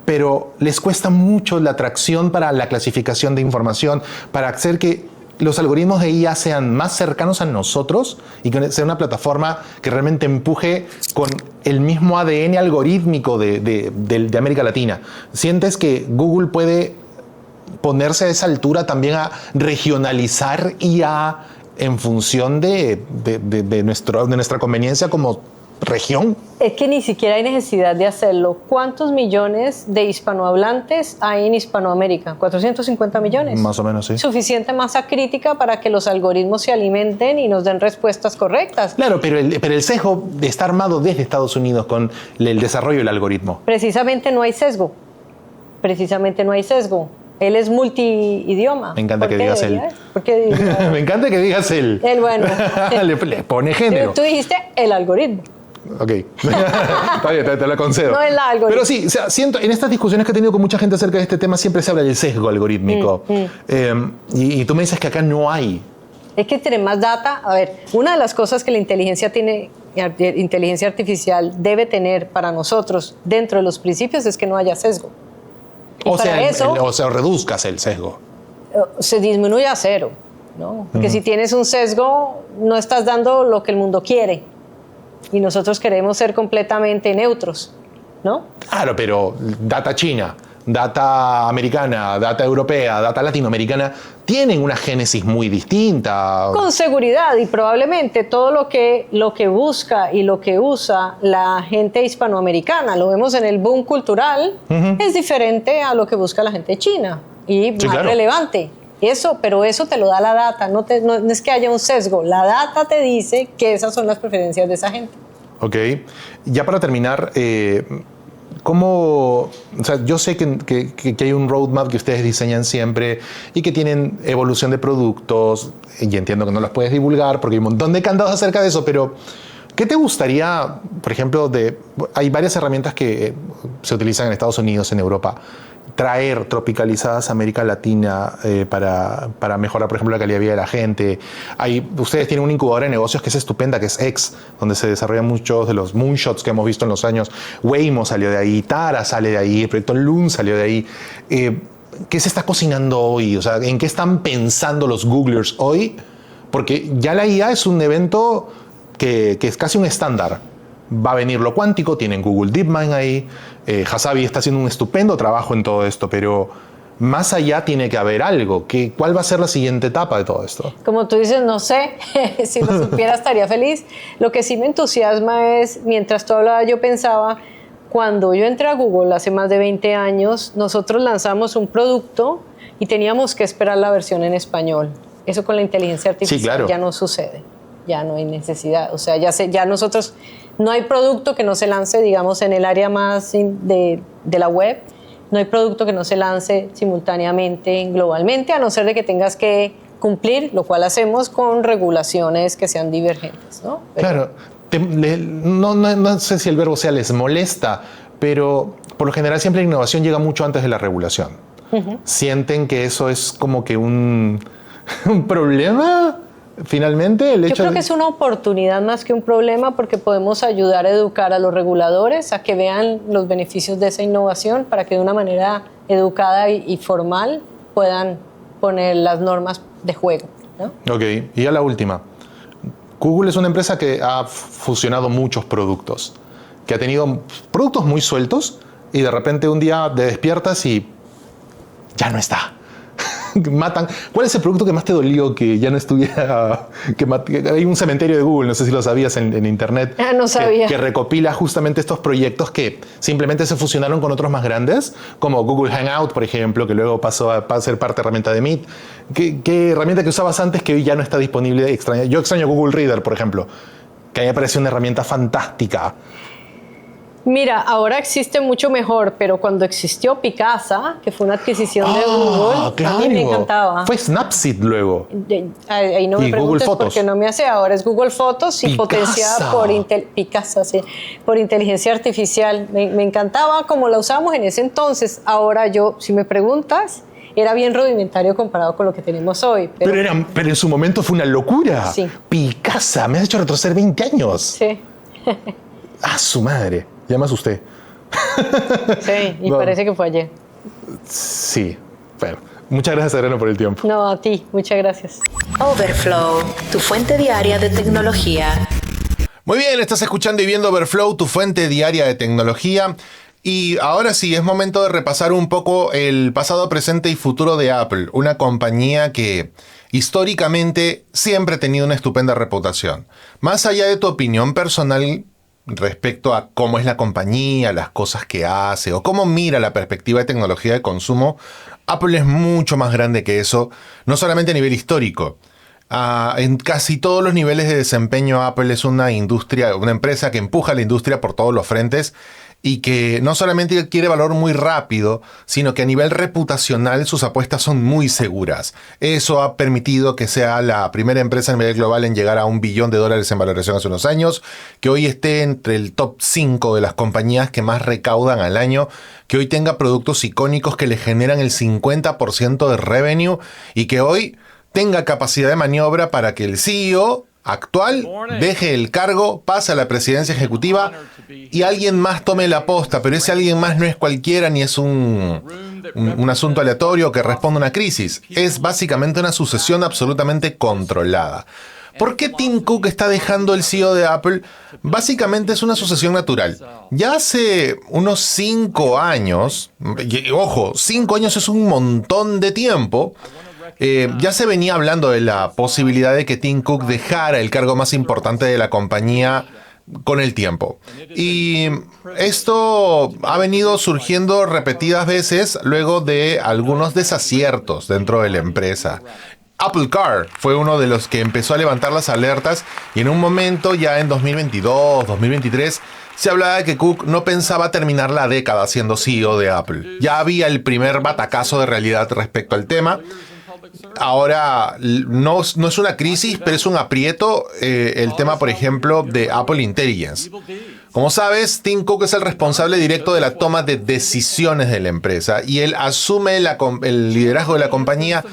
pero les cuesta mucho la atracción para la clasificación de información, para hacer que los algoritmos de IA sean más cercanos a nosotros y que sea una plataforma que realmente empuje con el mismo ADN algorítmico de América Latina. ¿Sientes que Google puede ponerse a esa altura también a regionalizar IA en función de nuestra conveniencia como región? Es que ni siquiera hay necesidad de hacerlo. ¿Cuántos millones de hispanohablantes hay en Hispanoamérica? 450 millones. Más o menos, sí. Suficiente masa crítica para que los algoritmos se alimenten y nos den respuestas correctas. Claro, pero el sesgo está armado desde Estados Unidos con el desarrollo del algoritmo. Precisamente no hay sesgo. Él es multiidioma. Me encanta que digas él. ¿Por qué Me encanta que digas él. Él, bueno. le pone género. Tú dijiste el algoritmo. Ok, está bien, te lo concedo. No el algoritmo. Pero sí, o sea, siento, en estas discusiones que he tenido con mucha gente acerca de este tema, siempre se habla del sesgo algorítmico. Y tú me dices que acá no hay. Es que tiene más data. A ver, una de las cosas que la inteligencia artificial debe tener para nosotros dentro de los principios es que no haya sesgo. O sea, reduzcas el sesgo. Se disminuye a cero, ¿no? Porque si tienes un sesgo, no estás dando lo que el mundo quiere. Y nosotros queremos ser completamente neutros, ¿no? Claro, pero data china, data americana, data europea, data latinoamericana, tienen una génesis muy distinta. Con seguridad, y probablemente todo lo que busca y lo que usa la gente hispanoamericana, lo vemos en el boom cultural, es diferente a lo que busca la gente china y sí, más relevante. Pero eso te lo da la data, no es que haya un sesgo, la data te dice que esas son las preferencias de esa gente. Ok, ya para terminar, ¿cómo, o sea, yo sé que hay un roadmap que ustedes diseñan siempre y que tienen evolución de productos, y entiendo que no los puedes divulgar porque hay un montón de candados acerca de eso, pero ¿qué te gustaría, por ejemplo, hay varias herramientas que se utilizan en Estados Unidos, en Europa, traer tropicalizadas a América Latina para mejorar, por ejemplo, la calidad de vida de la gente? Ustedes tienen una incubadora de negocios que es estupenda, que es X, donde se desarrollan muchos de los moonshots que hemos visto en los años. Waymo salió de ahí, Tara sale de ahí, el proyecto Loon salió de ahí. ¿Qué se está cocinando hoy? O sea, ¿en qué están pensando los Googlers hoy? Porque ya la IA es un evento que es casi un estándar. Va a venir lo cuántico, tienen Google DeepMind ahí, Hasabi está haciendo un estupendo trabajo en todo esto, pero más allá tiene que haber algo. ¿Cuál va a ser la siguiente etapa de todo esto? Como tú dices, no sé, si lo supiera estaría feliz. Lo que sí me entusiasma es, mientras tú hablabas, yo pensaba, cuando yo entré a Google hace más de 20 años, nosotros lanzamos un producto y teníamos que esperar la versión en español. Eso con la inteligencia artificial, sí, claro, ya no sucede. Ya no hay necesidad, o sea, ya nosotros, no hay producto que no se lance, digamos, en el área más de la web, no hay producto que no se lance simultáneamente, globalmente, a no ser de que tengas que cumplir, lo cual hacemos con regulaciones que sean divergentes, ¿no? Claro, no sé si el verbo sea les molesta, pero por lo general siempre la innovación llega mucho antes de la regulación. Uh-huh. ¿Sienten que eso es como que un problema? Finalmente, yo creo que es una oportunidad más que un problema, porque podemos ayudar a educar a los reguladores a que vean los beneficios de esa innovación para que de una manera educada y formal puedan poner las normas de juego, ¿no? Ok, y ya la última. Google es una empresa que ha fusionado muchos productos, que ha tenido productos muy sueltos y de repente un día te despiertas y ya no está. Matan. ¿Cuál es el producto que más te dolió que ya no estuviera? Hay un cementerio de Google, no sé si lo sabías, en internet. No sabía. Que recopila justamente estos proyectos que simplemente se fusionaron con otros más grandes, como Google Hangout, por ejemplo, que luego pasó a ser parte de herramienta de Meet. ¿Qué herramienta que usabas antes que hoy ya no está disponible? Yo extraño Google Reader, por ejemplo, que a mí me pareció una herramienta fantástica. Mira, ahora existe mucho mejor, pero cuando existió Picasa, que fue una adquisición de Google, claro, a mí me encantaba. Fue Snapseed luego. Ahí no me preguntes porque no me hace. Ahora es Google Fotos y potenciada por Picasa, sí, por inteligencia artificial. Me encantaba como la usamos en ese entonces. Ahora yo, si me preguntas, era bien rudimentario comparado con lo que tenemos hoy. Pero en su momento fue una locura. Sí. Picasa, me has hecho retroceder 20 años. Sí. ¡Ah, su madre! Ya me asusté. Sí, y parece que fue ayer. Sí. Bueno, muchas gracias, Adriana, por el tiempo. No, a ti. Muchas gracias. Overflow, tu fuente diaria de tecnología. Muy bien, estás escuchando y viendo Overflow, tu fuente diaria de tecnología. Y ahora sí, es momento de repasar un poco el pasado, presente y futuro de Apple, una compañía que históricamente siempre ha tenido una estupenda reputación. Más allá de tu opinión personal respecto a cómo es la compañía, las cosas que hace o cómo mira la perspectiva de tecnología de consumo, Apple es mucho más grande que eso, no solamente a nivel histórico. En casi todos los niveles de desempeño, Apple es una empresa que empuja a la industria por todos los frentes y que no solamente adquiere valor muy rápido, sino que a nivel reputacional sus apuestas son muy seguras. Eso ha permitido que sea la primera empresa a nivel global en llegar a $1 billón en valoración hace unos años, que hoy esté entre el top 5 de las compañías que más recaudan al año, que hoy tenga productos icónicos que le generan el 50% de revenue y que hoy tenga capacidad de maniobra para que el CEO actual deje el cargo, pase a la presidencia ejecutiva y alguien más tome la posta, pero ese alguien más no es cualquiera ni es un asunto aleatorio que responde a una crisis. Es básicamente una sucesión absolutamente controlada. ¿Por qué Tim Cook está dejando el CEO de Apple? Básicamente es una sucesión natural. Ya hace unos 5 años, y, ojo, 5 años es un montón de tiempo, ya se venía hablando de la posibilidad de que Tim Cook dejara el cargo más importante de la compañía con el tiempo. Y esto ha venido surgiendo repetidas veces luego de algunos desaciertos dentro de la empresa. Apple Car fue uno de los que empezó a levantar las alertas y en un momento, ya en 2022, 2023, se hablaba de que Cook no pensaba terminar la década siendo CEO de Apple. Ya había el primer batacazo de realidad respecto al tema. Ahora no es una crisis, pero es un aprieto el tema, por ejemplo, de Apple Intelligence. Como sabes, Tim Cook es el responsable directo de la toma de decisiones de la empresa y él asume el liderazgo de la compañía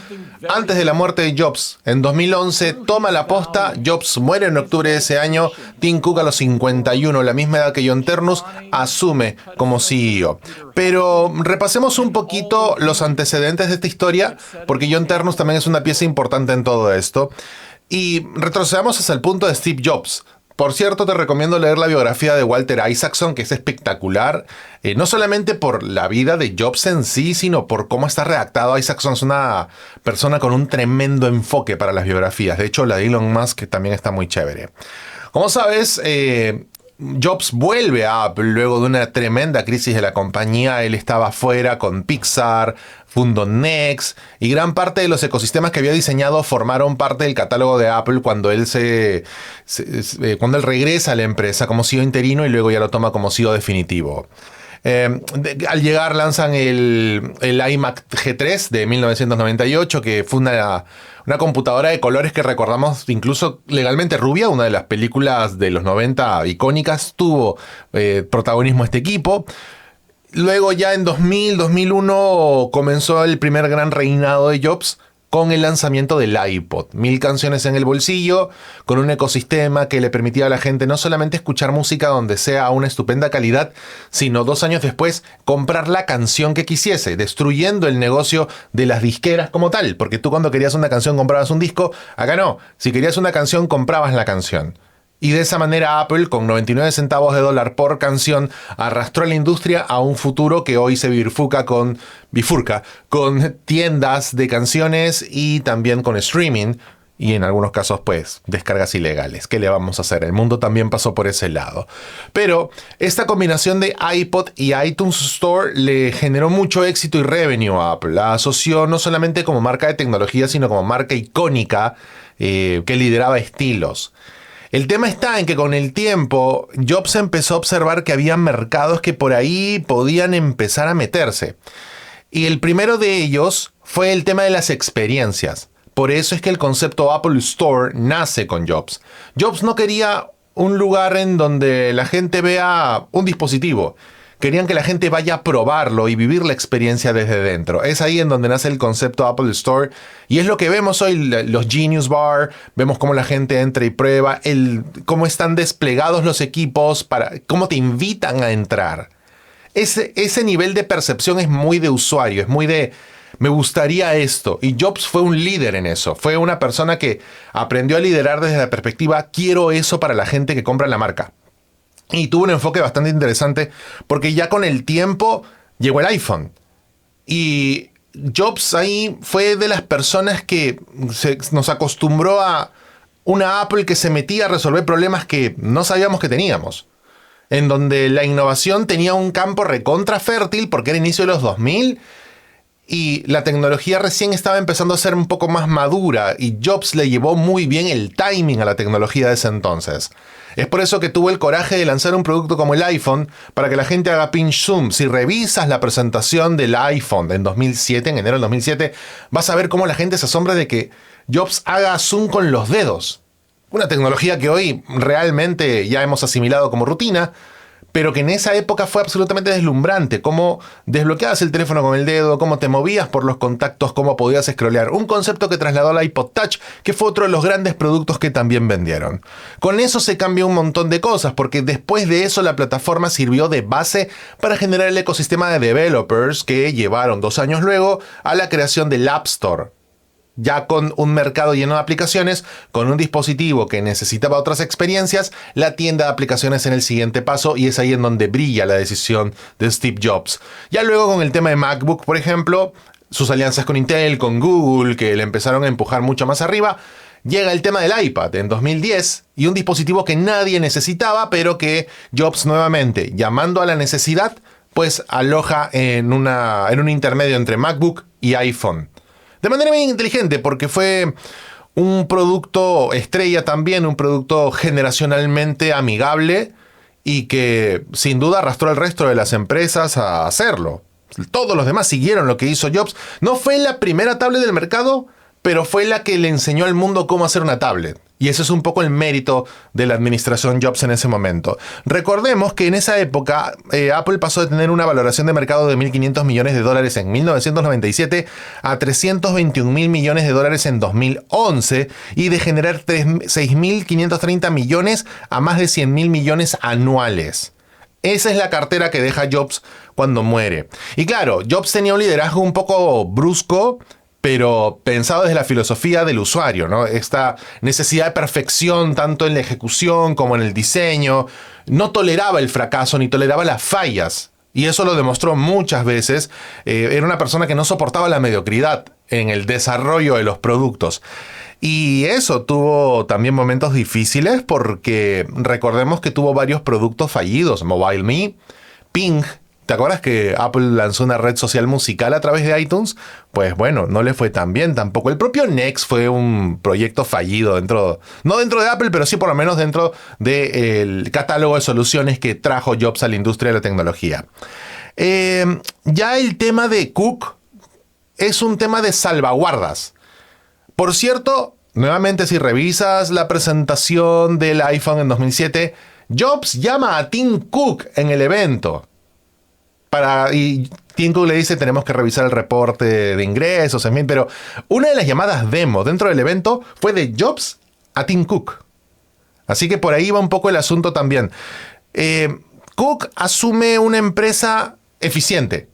antes de la muerte de Jobs. En 2011 toma la posta, Jobs muere en octubre de ese año, Tim Cook a los 51, la misma edad que John Ternus, asume como CEO. Pero repasemos un poquito los antecedentes de esta historia, porque John Ternus también es una pieza importante en todo esto. Y retrocedamos hasta el punto de Steve Jobs. Por cierto, te recomiendo leer la biografía de Walter Isaacson, que es espectacular, no solamente por la vida de Jobs en sí, sino por cómo está redactado. Isaacson es una persona con un tremendo enfoque para las biografías. De hecho, la de Elon Musk también está muy chévere. Como sabes, Jobs vuelve a Apple luego de una tremenda crisis de la compañía. Él estaba fuera con Pixar, fundó Next y gran parte de los ecosistemas que había diseñado formaron parte del catálogo de Apple cuando él cuando él regresa a la empresa como CEO interino y luego ya lo toma como CEO definitivo. Al llegar lanzan el iMac G3 de 1998, que fue una computadora de colores que recordamos incluso legalmente rubia, una de las películas de los 90 icónicas, tuvo protagonismo este equipo. Luego ya en 2001 comenzó el primer gran reinado de Jobs con el lanzamiento del iPod. 1000 canciones en el bolsillo, con un ecosistema que le permitía a la gente no solamente escuchar música donde sea a una estupenda calidad, sino 2 años después comprar la canción que quisiese, destruyendo el negocio de las disqueras como tal. Porque tú cuando querías una canción comprabas un disco, acá no. Si querías una canción comprabas la canción. Y de esa manera Apple, con 99 centavos de dólar por canción, arrastró a la industria a un futuro que hoy se bifurca con tiendas de canciones y también con streaming. Y en algunos casos, pues, descargas ilegales. ¿Qué le vamos a hacer? El mundo también pasó por ese lado. Pero esta combinación de iPod y iTunes Store le generó mucho éxito y revenue a Apple. La asoció no solamente como marca de tecnología, sino como marca icónica que lideraba estilos. El tema está en que con el tiempo Jobs empezó a observar que había mercados que por ahí podían empezar a meterse. Y el primero de ellos fue el tema de las experiencias. Por eso es que el concepto Apple Store nace con Jobs. Jobs no quería un lugar en donde la gente vea un dispositivo. Querían que la gente vaya a probarlo y vivir la experiencia desde dentro. Es ahí en donde nace el concepto Apple Store. Y es lo que vemos hoy, los Genius Bar. Vemos cómo la gente entra y prueba. Cómo están desplegados los equipos, cómo te invitan a entrar. Ese nivel de percepción es muy de usuario. Es muy de, me gustaría esto. Y Jobs fue un líder en eso. Fue una persona que aprendió a liderar desde la perspectiva, quiero eso para la gente que compra la marca. Y tuvo un enfoque bastante interesante porque ya con el tiempo llegó el iPhone. Y Jobs ahí fue de las personas que nos acostumbró a una Apple que se metía a resolver problemas que no sabíamos que teníamos. En donde la innovación tenía un campo recontra fértil porque era inicio de los 2000 y la tecnología recién estaba empezando a ser un poco más madura y Jobs le llevó muy bien el timing a la tecnología de ese entonces. Es por eso que tuvo el coraje de lanzar un producto como el iPhone para que la gente haga pinch zoom. Si revisas la presentación del iPhone en 2007, en enero del 2007, vas a ver cómo la gente se asombra de que Jobs haga zoom con los dedos. Una tecnología que hoy realmente ya hemos asimilado como rutina, pero que en esa época fue absolutamente deslumbrante. Cómo desbloqueabas el teléfono con el dedo, cómo te movías por los contactos, cómo podías scrollear. Un concepto que trasladó al iPod Touch, que fue otro de los grandes productos que también vendieron. Con eso se cambió un montón de cosas, porque después de eso la plataforma sirvió de base para generar el ecosistema de developers que llevaron 2 años luego a la creación del App Store. Ya con un mercado lleno de aplicaciones, con un dispositivo que necesitaba otras experiencias, la tienda de aplicaciones en el siguiente paso y es ahí en donde brilla la decisión de Steve Jobs. Ya luego con el tema de MacBook, por ejemplo, sus alianzas con Intel, con Google, que le empezaron a empujar mucho más arriba, Llega el tema del iPad en 2010 y un dispositivo que nadie necesitaba, pero que Jobs nuevamente, llamando a la necesidad, pues aloja en un intermedio entre MacBook y iPhone. De manera bien inteligente, porque fue un producto estrella también, un producto generacionalmente amigable y que sin duda arrastró al resto de las empresas a hacerlo. Todos los demás siguieron lo que hizo Jobs. No fue la primera tablet del mercado, pero fue la que le enseñó al mundo cómo hacer una tablet. Y ese es un poco el mérito de la administración Jobs en ese momento. Recordemos que en esa época Apple pasó de tener una valoración de mercado de $1.500 millones en 1997 a $321 mil millones en 2011 y de generar 6.530 millones a más de 100.000 millones anuales. Esa es la cartera que deja Jobs cuando muere. Y claro, Jobs tenía un liderazgo un poco brusco, pero pensado desde la filosofía del usuario, ¿no? Esta necesidad de perfección tanto en la ejecución como en el diseño. No toleraba el fracaso ni toleraba las fallas. Y eso lo demostró muchas veces. Era una persona que no soportaba la mediocridad en el desarrollo de los productos. Y eso tuvo también momentos difíciles porque recordemos que tuvo varios productos fallidos. MobileMe, Ping. ¿Te acuerdas que Apple lanzó una red social musical a través de iTunes? Pues bueno, no le fue tan bien tampoco. El propio Next fue un proyecto fallido no dentro de Apple, pero sí por lo menos dentro del catálogo de soluciones que trajo Jobs a la industria de la tecnología. Ya el tema de Cook es un tema de salvaguardas. Por cierto, nuevamente si revisas la presentación del iPhone en 2007, Jobs llama a Tim Cook en el evento. Y Tim Cook le dice, tenemos que revisar el reporte de ingresos, en fin, pero una de las llamadas demo dentro del evento fue de Jobs a Tim Cook. Así que por ahí va un poco el asunto también. Cook asume una empresa eficiente,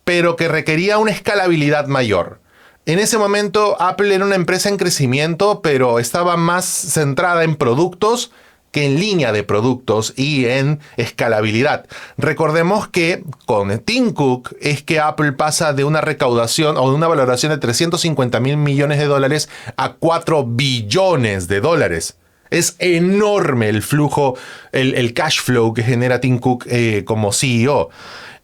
pero que requería una escalabilidad mayor. En ese momento Apple era una empresa en crecimiento, pero estaba más centrada en productos que en línea de productos y en escalabilidad. Recordemos que con Tim Cook es que Apple pasa de una recaudación o de una valoración de $350 mil millones a $4 billones. Es enorme el flujo, el cash flow que genera Tim Cook como CEO.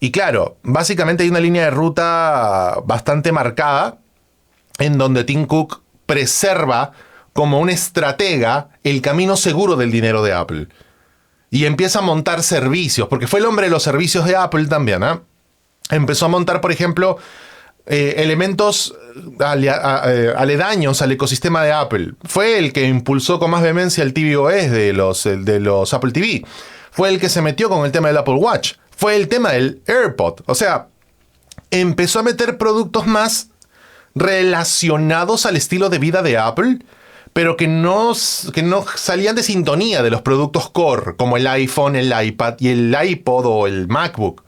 Y claro, básicamente hay una línea de ruta bastante marcada en donde Tim Cook preserva como un estratega el camino seguro del dinero de Apple. Y empieza a montar servicios, porque fue el hombre de los servicios de Apple también, ¿eh? Empezó a montar, por ejemplo, elementos aledaños al ecosistema de Apple. Fue el que impulsó con más vehemencia el tvOS de los Apple TV. Fue el que se metió con el tema del Apple Watch. Fue el tema del AirPod. O sea, empezó a meter productos más relacionados al estilo de vida de Apple, pero que no salían de sintonía de los productos core, como el iPhone, el iPad y el iPod o el MacBook,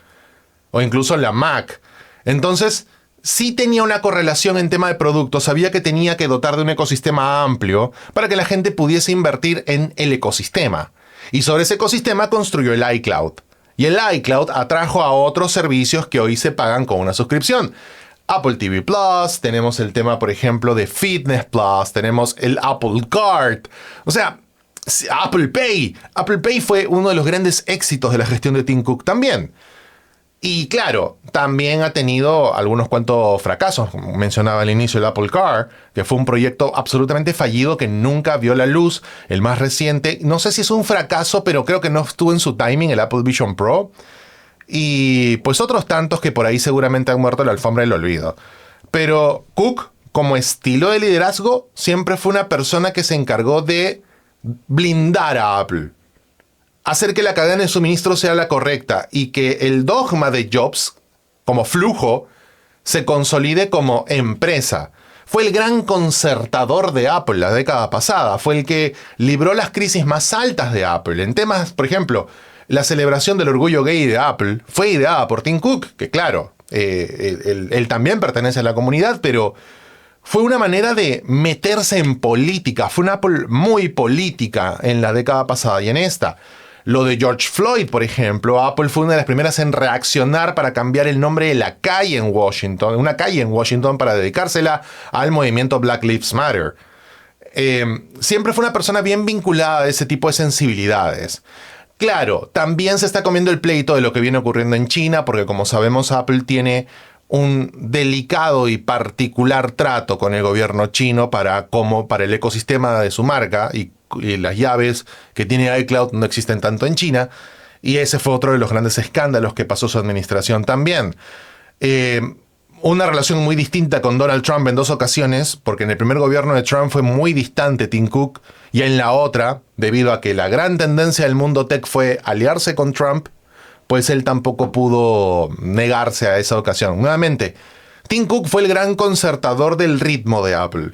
o incluso la Mac. Entonces, sí tenía una correlación en tema de productos, sabía que tenía que dotar de un ecosistema amplio para que la gente pudiese invertir en el ecosistema. Y sobre ese ecosistema construyó el iCloud. Y el iCloud atrajo a otros servicios que hoy se pagan con una suscripción. Apple TV Plus, tenemos el tema, por ejemplo, de Fitness Plus, tenemos el Apple Card. O sea, Apple Pay. Apple Pay fue uno de los grandes éxitos de la gestión de Tim Cook también. Y claro, también ha tenido algunos cuantos fracasos. Mencionaba al inicio el Apple Car, que fue un proyecto absolutamente fallido que nunca vio la luz. El más reciente, no sé si es un fracaso, pero creo que no estuvo en su timing, el Apple Vision Pro. Y pues otros tantos que por ahí seguramente han muerto en la alfombra del olvido. Pero Cook, como estilo de liderazgo, siempre fue una persona que se encargó de blindar a Apple. Hacer que la cadena de suministro sea la correcta y que el dogma de Jobs, como flujo, se consolide como empresa. Fue el gran concertador de Apple la década pasada. Fue el que libró las crisis más altas de Apple. En temas, por ejemplo, la celebración del orgullo gay de Apple fue ideada por Tim Cook, que claro, él también pertenece a la comunidad, pero fue una manera de meterse en política. Fue una Apple muy política en la década pasada y en esta. Lo de George Floyd, por ejemplo, Apple fue una de las primeras en reaccionar para cambiar el nombre de la calle en Washington, una calle en Washington para dedicársela al movimiento Black Lives Matter. siempre fue una persona bien vinculada a ese tipo de sensibilidades. Claro, también se está comiendo el pleito de lo que viene ocurriendo en China, porque como sabemos, Apple tiene un delicado y particular trato con el gobierno chino para el ecosistema de su marca y las llaves que tiene iCloud no existen tanto en China. Y ese fue otro de los grandes escándalos que pasó su administración también. Una relación muy distinta con Donald Trump en 2 ocasiones, porque en el primer gobierno de Trump fue muy distante Tim Cook, y en la otra, debido a que la gran tendencia del mundo tech fue aliarse con Trump, pues él tampoco pudo negarse a esa ocasión. Nuevamente, Tim Cook fue el gran concertador del ritmo de Apple.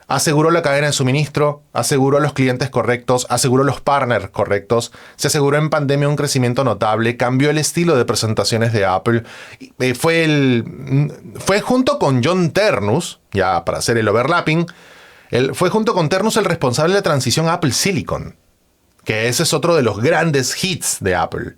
Aseguró la cadena de suministro, aseguró los clientes correctos, aseguró los partners correctos, se aseguró en pandemia un crecimiento notable, cambió el estilo de presentaciones de Apple. Fue junto con John Ternus, ya para hacer el overlapping, fue junto con Ternus el responsable de la transición a Apple Silicon, que ese es otro de los grandes hits de Apple.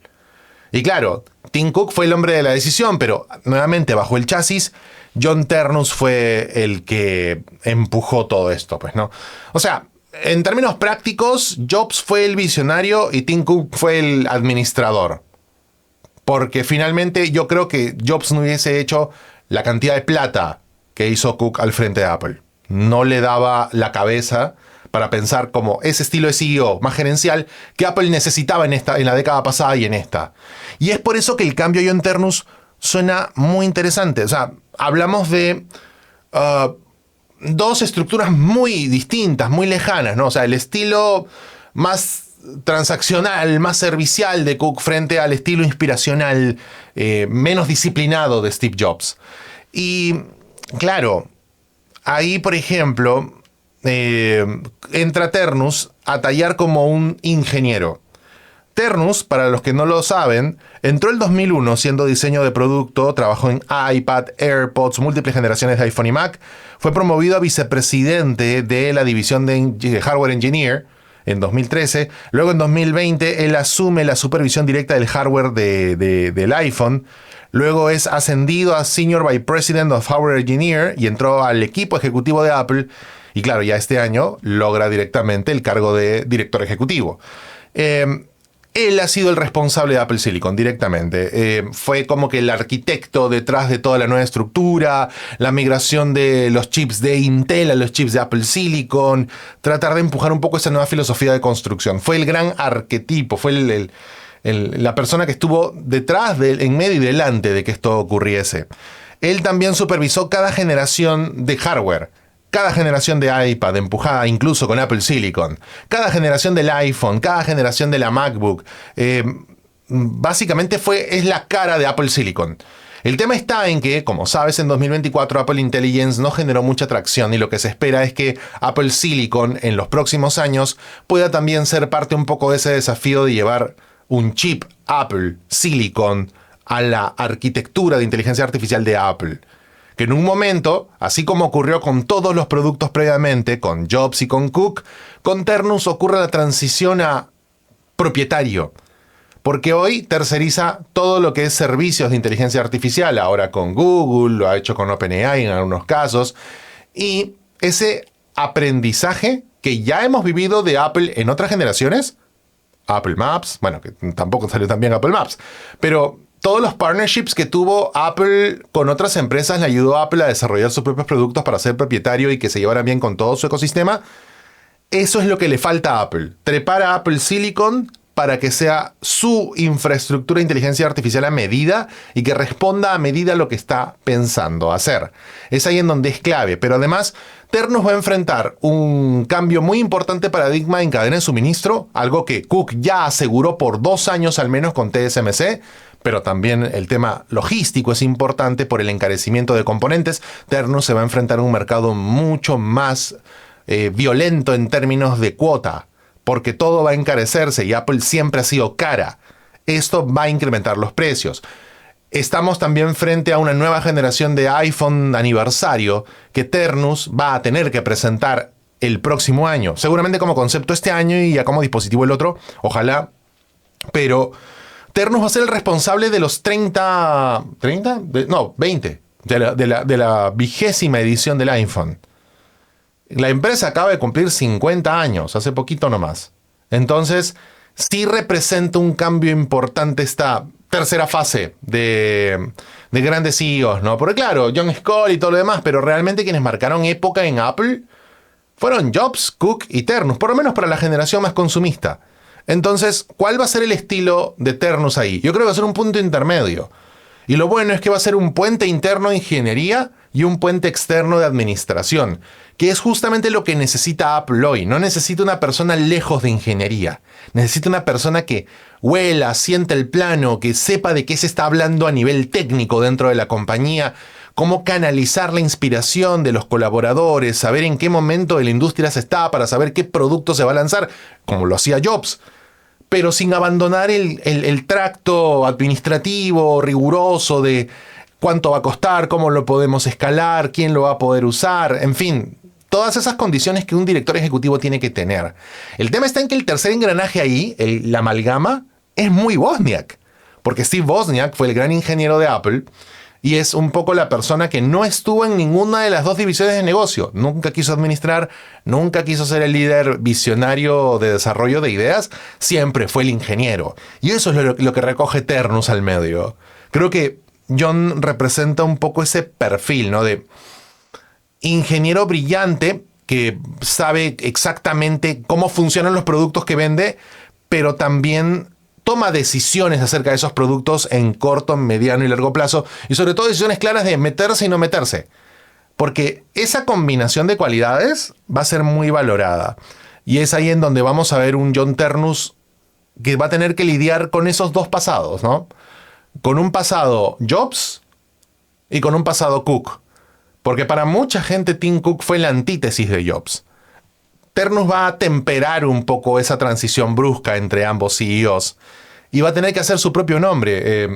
Y claro, Tim Cook fue el hombre de la decisión, pero nuevamente bajo el chasis, John Ternus fue el que empujó todo esto, pues, ¿no? O sea, en términos prácticos, Jobs fue el visionario y Tim Cook fue el administrador. Porque finalmente yo creo que Jobs no hubiese hecho la cantidad de plata que hizo Cook al frente de Apple. No le daba la cabeza para pensar como ese estilo de CEO más gerencial que Apple necesitaba en la década pasada y en esta. Y es por eso que el cambio de John Ternus suena muy interesante. O sea, hablamos de 2 estructuras muy distintas, muy lejanas, ¿no? O sea, el estilo más transaccional, más servicial de Cook frente al estilo inspiracional, menos disciplinado de Steve Jobs. Y claro, ahí, por ejemplo, entra Ternus a tallar como un ingeniero. Ternus, para los que no lo saben, entró en 2001 siendo diseño de producto, trabajó en iPad, AirPods, múltiples generaciones de iPhone y Mac, fue promovido a vicepresidente de la división de Hardware Engineer en 2013, luego en 2020 él asume la supervisión directa del hardware del iPhone, luego es ascendido a Senior Vice President of Hardware Engineer y entró al equipo ejecutivo de Apple, y claro, ya este año logra directamente el cargo de director ejecutivo. Él ha sido el responsable de Apple Silicon directamente. Fue como que el arquitecto detrás de toda la nueva estructura, la migración de los chips de Intel a los chips de Apple Silicon, tratar de empujar un poco esa nueva filosofía de construcción. Fue el gran arquetipo, fue la persona que estuvo detrás, en medio y delante de que esto ocurriese. Él también supervisó cada generación de hardware. Cada generación de iPad empujada incluso con Apple Silicon. Cada generación del iPhone, cada generación de la MacBook. Básicamente es la cara de Apple Silicon. El tema está en que, como sabes, en 2024 Apple Intelligence no generó mucha tracción y lo que se espera es que Apple Silicon en los próximos años pueda también ser parte un poco de ese desafío de llevar un chip Apple Silicon a la arquitectura de inteligencia artificial de Apple. Que en un momento, así como ocurrió con todos los productos previamente, con Jobs y con Cook, con Ternus ocurre la transición a propietario. Porque hoy terceriza todo lo que es servicios de inteligencia artificial, ahora con Google, lo ha hecho con OpenAI en algunos casos, y ese aprendizaje que ya hemos vivido de Apple en otras generaciones, Apple Maps, bueno, que tampoco salió tan bien Apple Maps, pero todos los partnerships que tuvo Apple con otras empresas le ayudó a Apple a desarrollar sus propios productos para ser propietario y que se llevaran bien con todo su ecosistema. Eso es lo que le falta a Apple. Trepar a Apple Silicon para que sea su infraestructura de inteligencia artificial a medida y que responda a medida a lo que está pensando hacer. Es ahí en donde es clave. Pero además, Ternus va a enfrentar un cambio muy importante de paradigma en cadena de suministro, algo que Cook ya aseguró por 2 años al menos con TSMC, pero también el tema logístico es importante por el encarecimiento de componentes. Ternus se va a enfrentar a un mercado mucho más violento en términos de cuota, porque todo va a encarecerse y Apple siempre ha sido cara. Esto va a incrementar los precios. Estamos también frente a una nueva generación de iPhone aniversario que Ternus va a tener que presentar el próximo año. Seguramente como concepto este año y ya como dispositivo el otro, ojalá, pero Ternus va a ser el responsable de los 20, de la 20ª edición del iPhone. La empresa acaba de cumplir 50 años, hace poquito nomás. Entonces, sí representa un cambio importante esta tercera fase de grandes CEOs, ¿no? Porque claro, John Skoll y todo lo demás, pero realmente quienes marcaron época en Apple fueron Jobs, Cook y Ternus, por lo menos para la generación más consumista. Entonces, ¿cuál va a ser el estilo de Ternus ahí? Yo creo que va a ser un punto intermedio. Y lo bueno es que va a ser un puente interno de ingeniería y un puente externo de administración, que es justamente lo que necesita Apple hoy. No necesita una persona lejos de ingeniería. Necesita una persona que huela, sienta el plano, que sepa de qué se está hablando a nivel técnico dentro de la compañía, cómo canalizar la inspiración de los colaboradores, saber en qué momento de la industria se está para saber qué producto se va a lanzar, como lo hacía Jobs, pero sin abandonar el tracto administrativo riguroso de cuánto va a costar, cómo lo podemos escalar, quién lo va a poder usar, en fin, todas esas condiciones que un director ejecutivo tiene que tener. El tema está en que el tercer engranaje ahí, la amalgama, es muy Wozniak, porque Steve Wozniak fue el gran ingeniero de Apple y es un poco la persona que no estuvo en ninguna de las dos divisiones de negocio. Nunca quiso administrar, nunca quiso ser el líder visionario de desarrollo de ideas, siempre fue el ingeniero. Y eso es lo que recoge Ternus al medio. Creo que John representa un poco ese perfil, ¿no? De ingeniero brillante que sabe exactamente cómo funcionan los productos que vende, pero también toma decisiones acerca de esos productos en corto, mediano y largo plazo, y sobre todo decisiones claras de meterse y no meterse, porque esa combinación de cualidades va a ser muy valorada, y es ahí en donde vamos a ver un John Ternus que va a tener que lidiar con esos dos pasados, ¿no? Con un pasado Jobs y con un pasado Cook, porque para mucha gente Tim Cook fue la antítesis de Jobs. Ternus va a temperar un poco esa transición brusca entre ambos CEOs y va a tener que hacer su propio nombre.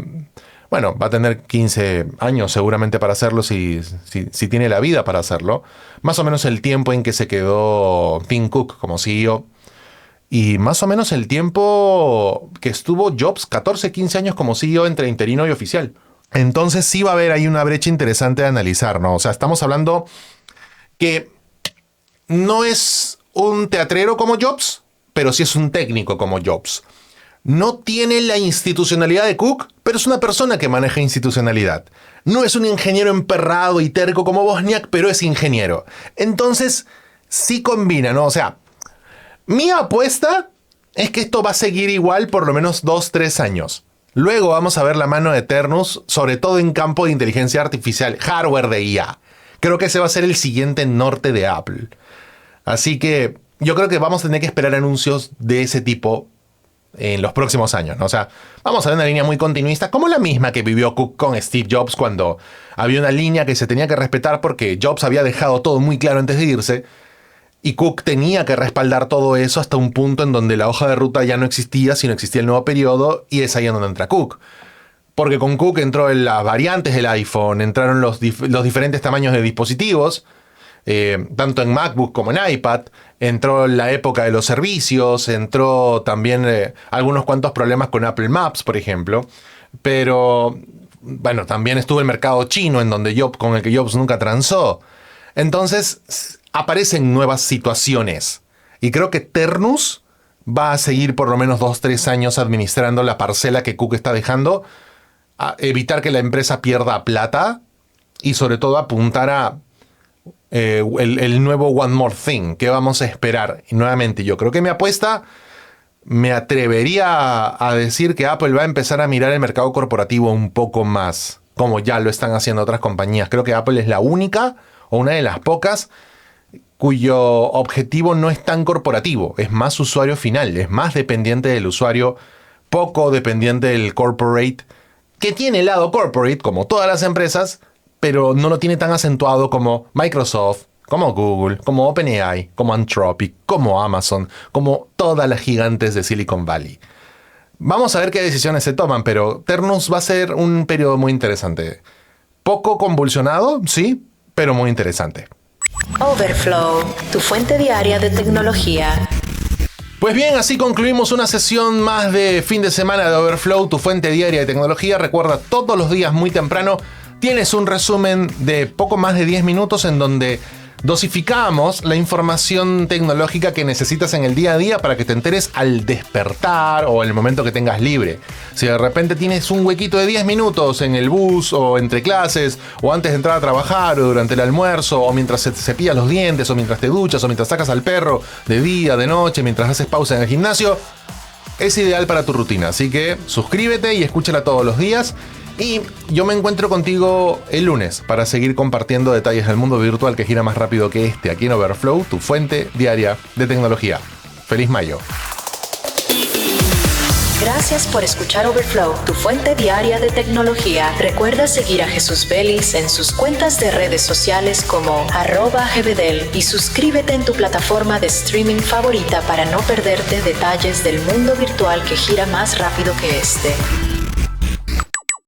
Bueno, va a tener 15 años seguramente para hacerlo si tiene la vida para hacerlo. Más o menos el tiempo en que se quedó Tim Cook como CEO y más o menos el tiempo que estuvo Jobs, 14, 15 años como CEO entre interino y oficial. Entonces sí va a haber ahí una brecha interesante de analizar, ¿no? O sea, estamos hablando que no es un teatrero como Jobs, pero sí es un técnico como Jobs. No tiene la institucionalidad de Cook, pero es una persona que maneja institucionalidad. No es un ingeniero emperrado y terco como Wozniak, pero es ingeniero. Entonces, sí combina, ¿no? O sea, mi apuesta es que esto va a seguir igual por lo menos 2-3 años. Luego vamos a ver la mano de Ternus, sobre todo en campo de inteligencia artificial, hardware de IA. Creo que ese va a ser el siguiente norte de Apple. Así que yo creo que vamos a tener que esperar anuncios de ese tipo en los próximos años, ¿no? O sea, vamos a ver una línea muy continuista, como la misma que vivió Cook con Steve Jobs cuando había una línea que se tenía que respetar porque Jobs había dejado todo muy claro antes de irse y Cook tenía que respaldar todo eso hasta un punto en donde la hoja de ruta ya no existía, sino existía el nuevo periodo y es ahí en donde entra Cook. Porque con Cook entró en las variantes del iPhone, entraron los diferentes tamaños de dispositivos, tanto en MacBook como en iPad, entró la época de los servicios, entró también algunos cuantos problemas con Apple Maps, por ejemplo, pero bueno, también estuvo el mercado chino con el que Jobs nunca transó. Entonces aparecen nuevas situaciones y creo que Ternus va a seguir por lo menos 2-3 años administrando la parcela que Cook está dejando, a evitar que la empresa pierda plata y sobre todo apuntar a el nuevo One More Thing que vamos a esperar. Y nuevamente yo creo que mi apuesta, me atrevería a decir que Apple va a empezar a mirar el mercado corporativo un poco más, como ya lo están haciendo otras compañías. Creo que Apple es la única o una de las pocas cuyo objetivo no es tan corporativo, es más usuario final, es más dependiente del usuario, poco dependiente del corporate, que tiene el lado corporate como todas las empresas, pero no lo tiene tan acentuado como Microsoft, como Google, como OpenAI, como Anthropic, como Amazon, como todas las gigantes de Silicon Valley. Vamos a ver qué decisiones se toman, pero Ternus va a ser un periodo muy interesante. Poco convulsionado, sí, pero muy interesante. Overflow, tu fuente diaria de tecnología. Pues bien, así concluimos una sesión más de fin de semana de Overflow, tu fuente diaria de tecnología. Recuerda, todos los días muy temprano tienes un resumen de poco más de 10 minutos en donde dosificamos la información tecnológica que necesitas en el día a día para que te enteres al despertar o en el momento que tengas libre. Si de repente tienes un huequito de 10 minutos en el bus o entre clases o antes de entrar a trabajar o durante el almuerzo o mientras te cepillas los dientes o mientras te duchas o mientras sacas al perro de día, de noche, mientras haces pausa en el gimnasio, es ideal para tu rutina. Así que suscríbete y escúchala todos los días. Y yo me encuentro contigo el lunes para seguir compartiendo detalles del mundo virtual que gira más rápido que este, aquí en Overflow, tu fuente diaria de tecnología. ¡Feliz mayo! Gracias por escuchar Overflow, tu fuente diaria de tecnología. Recuerda seguir a Jesús Vélez en sus cuentas de redes sociales como @gbdel y suscríbete en tu plataforma de streaming favorita para no perderte detalles del mundo virtual que gira más rápido que este.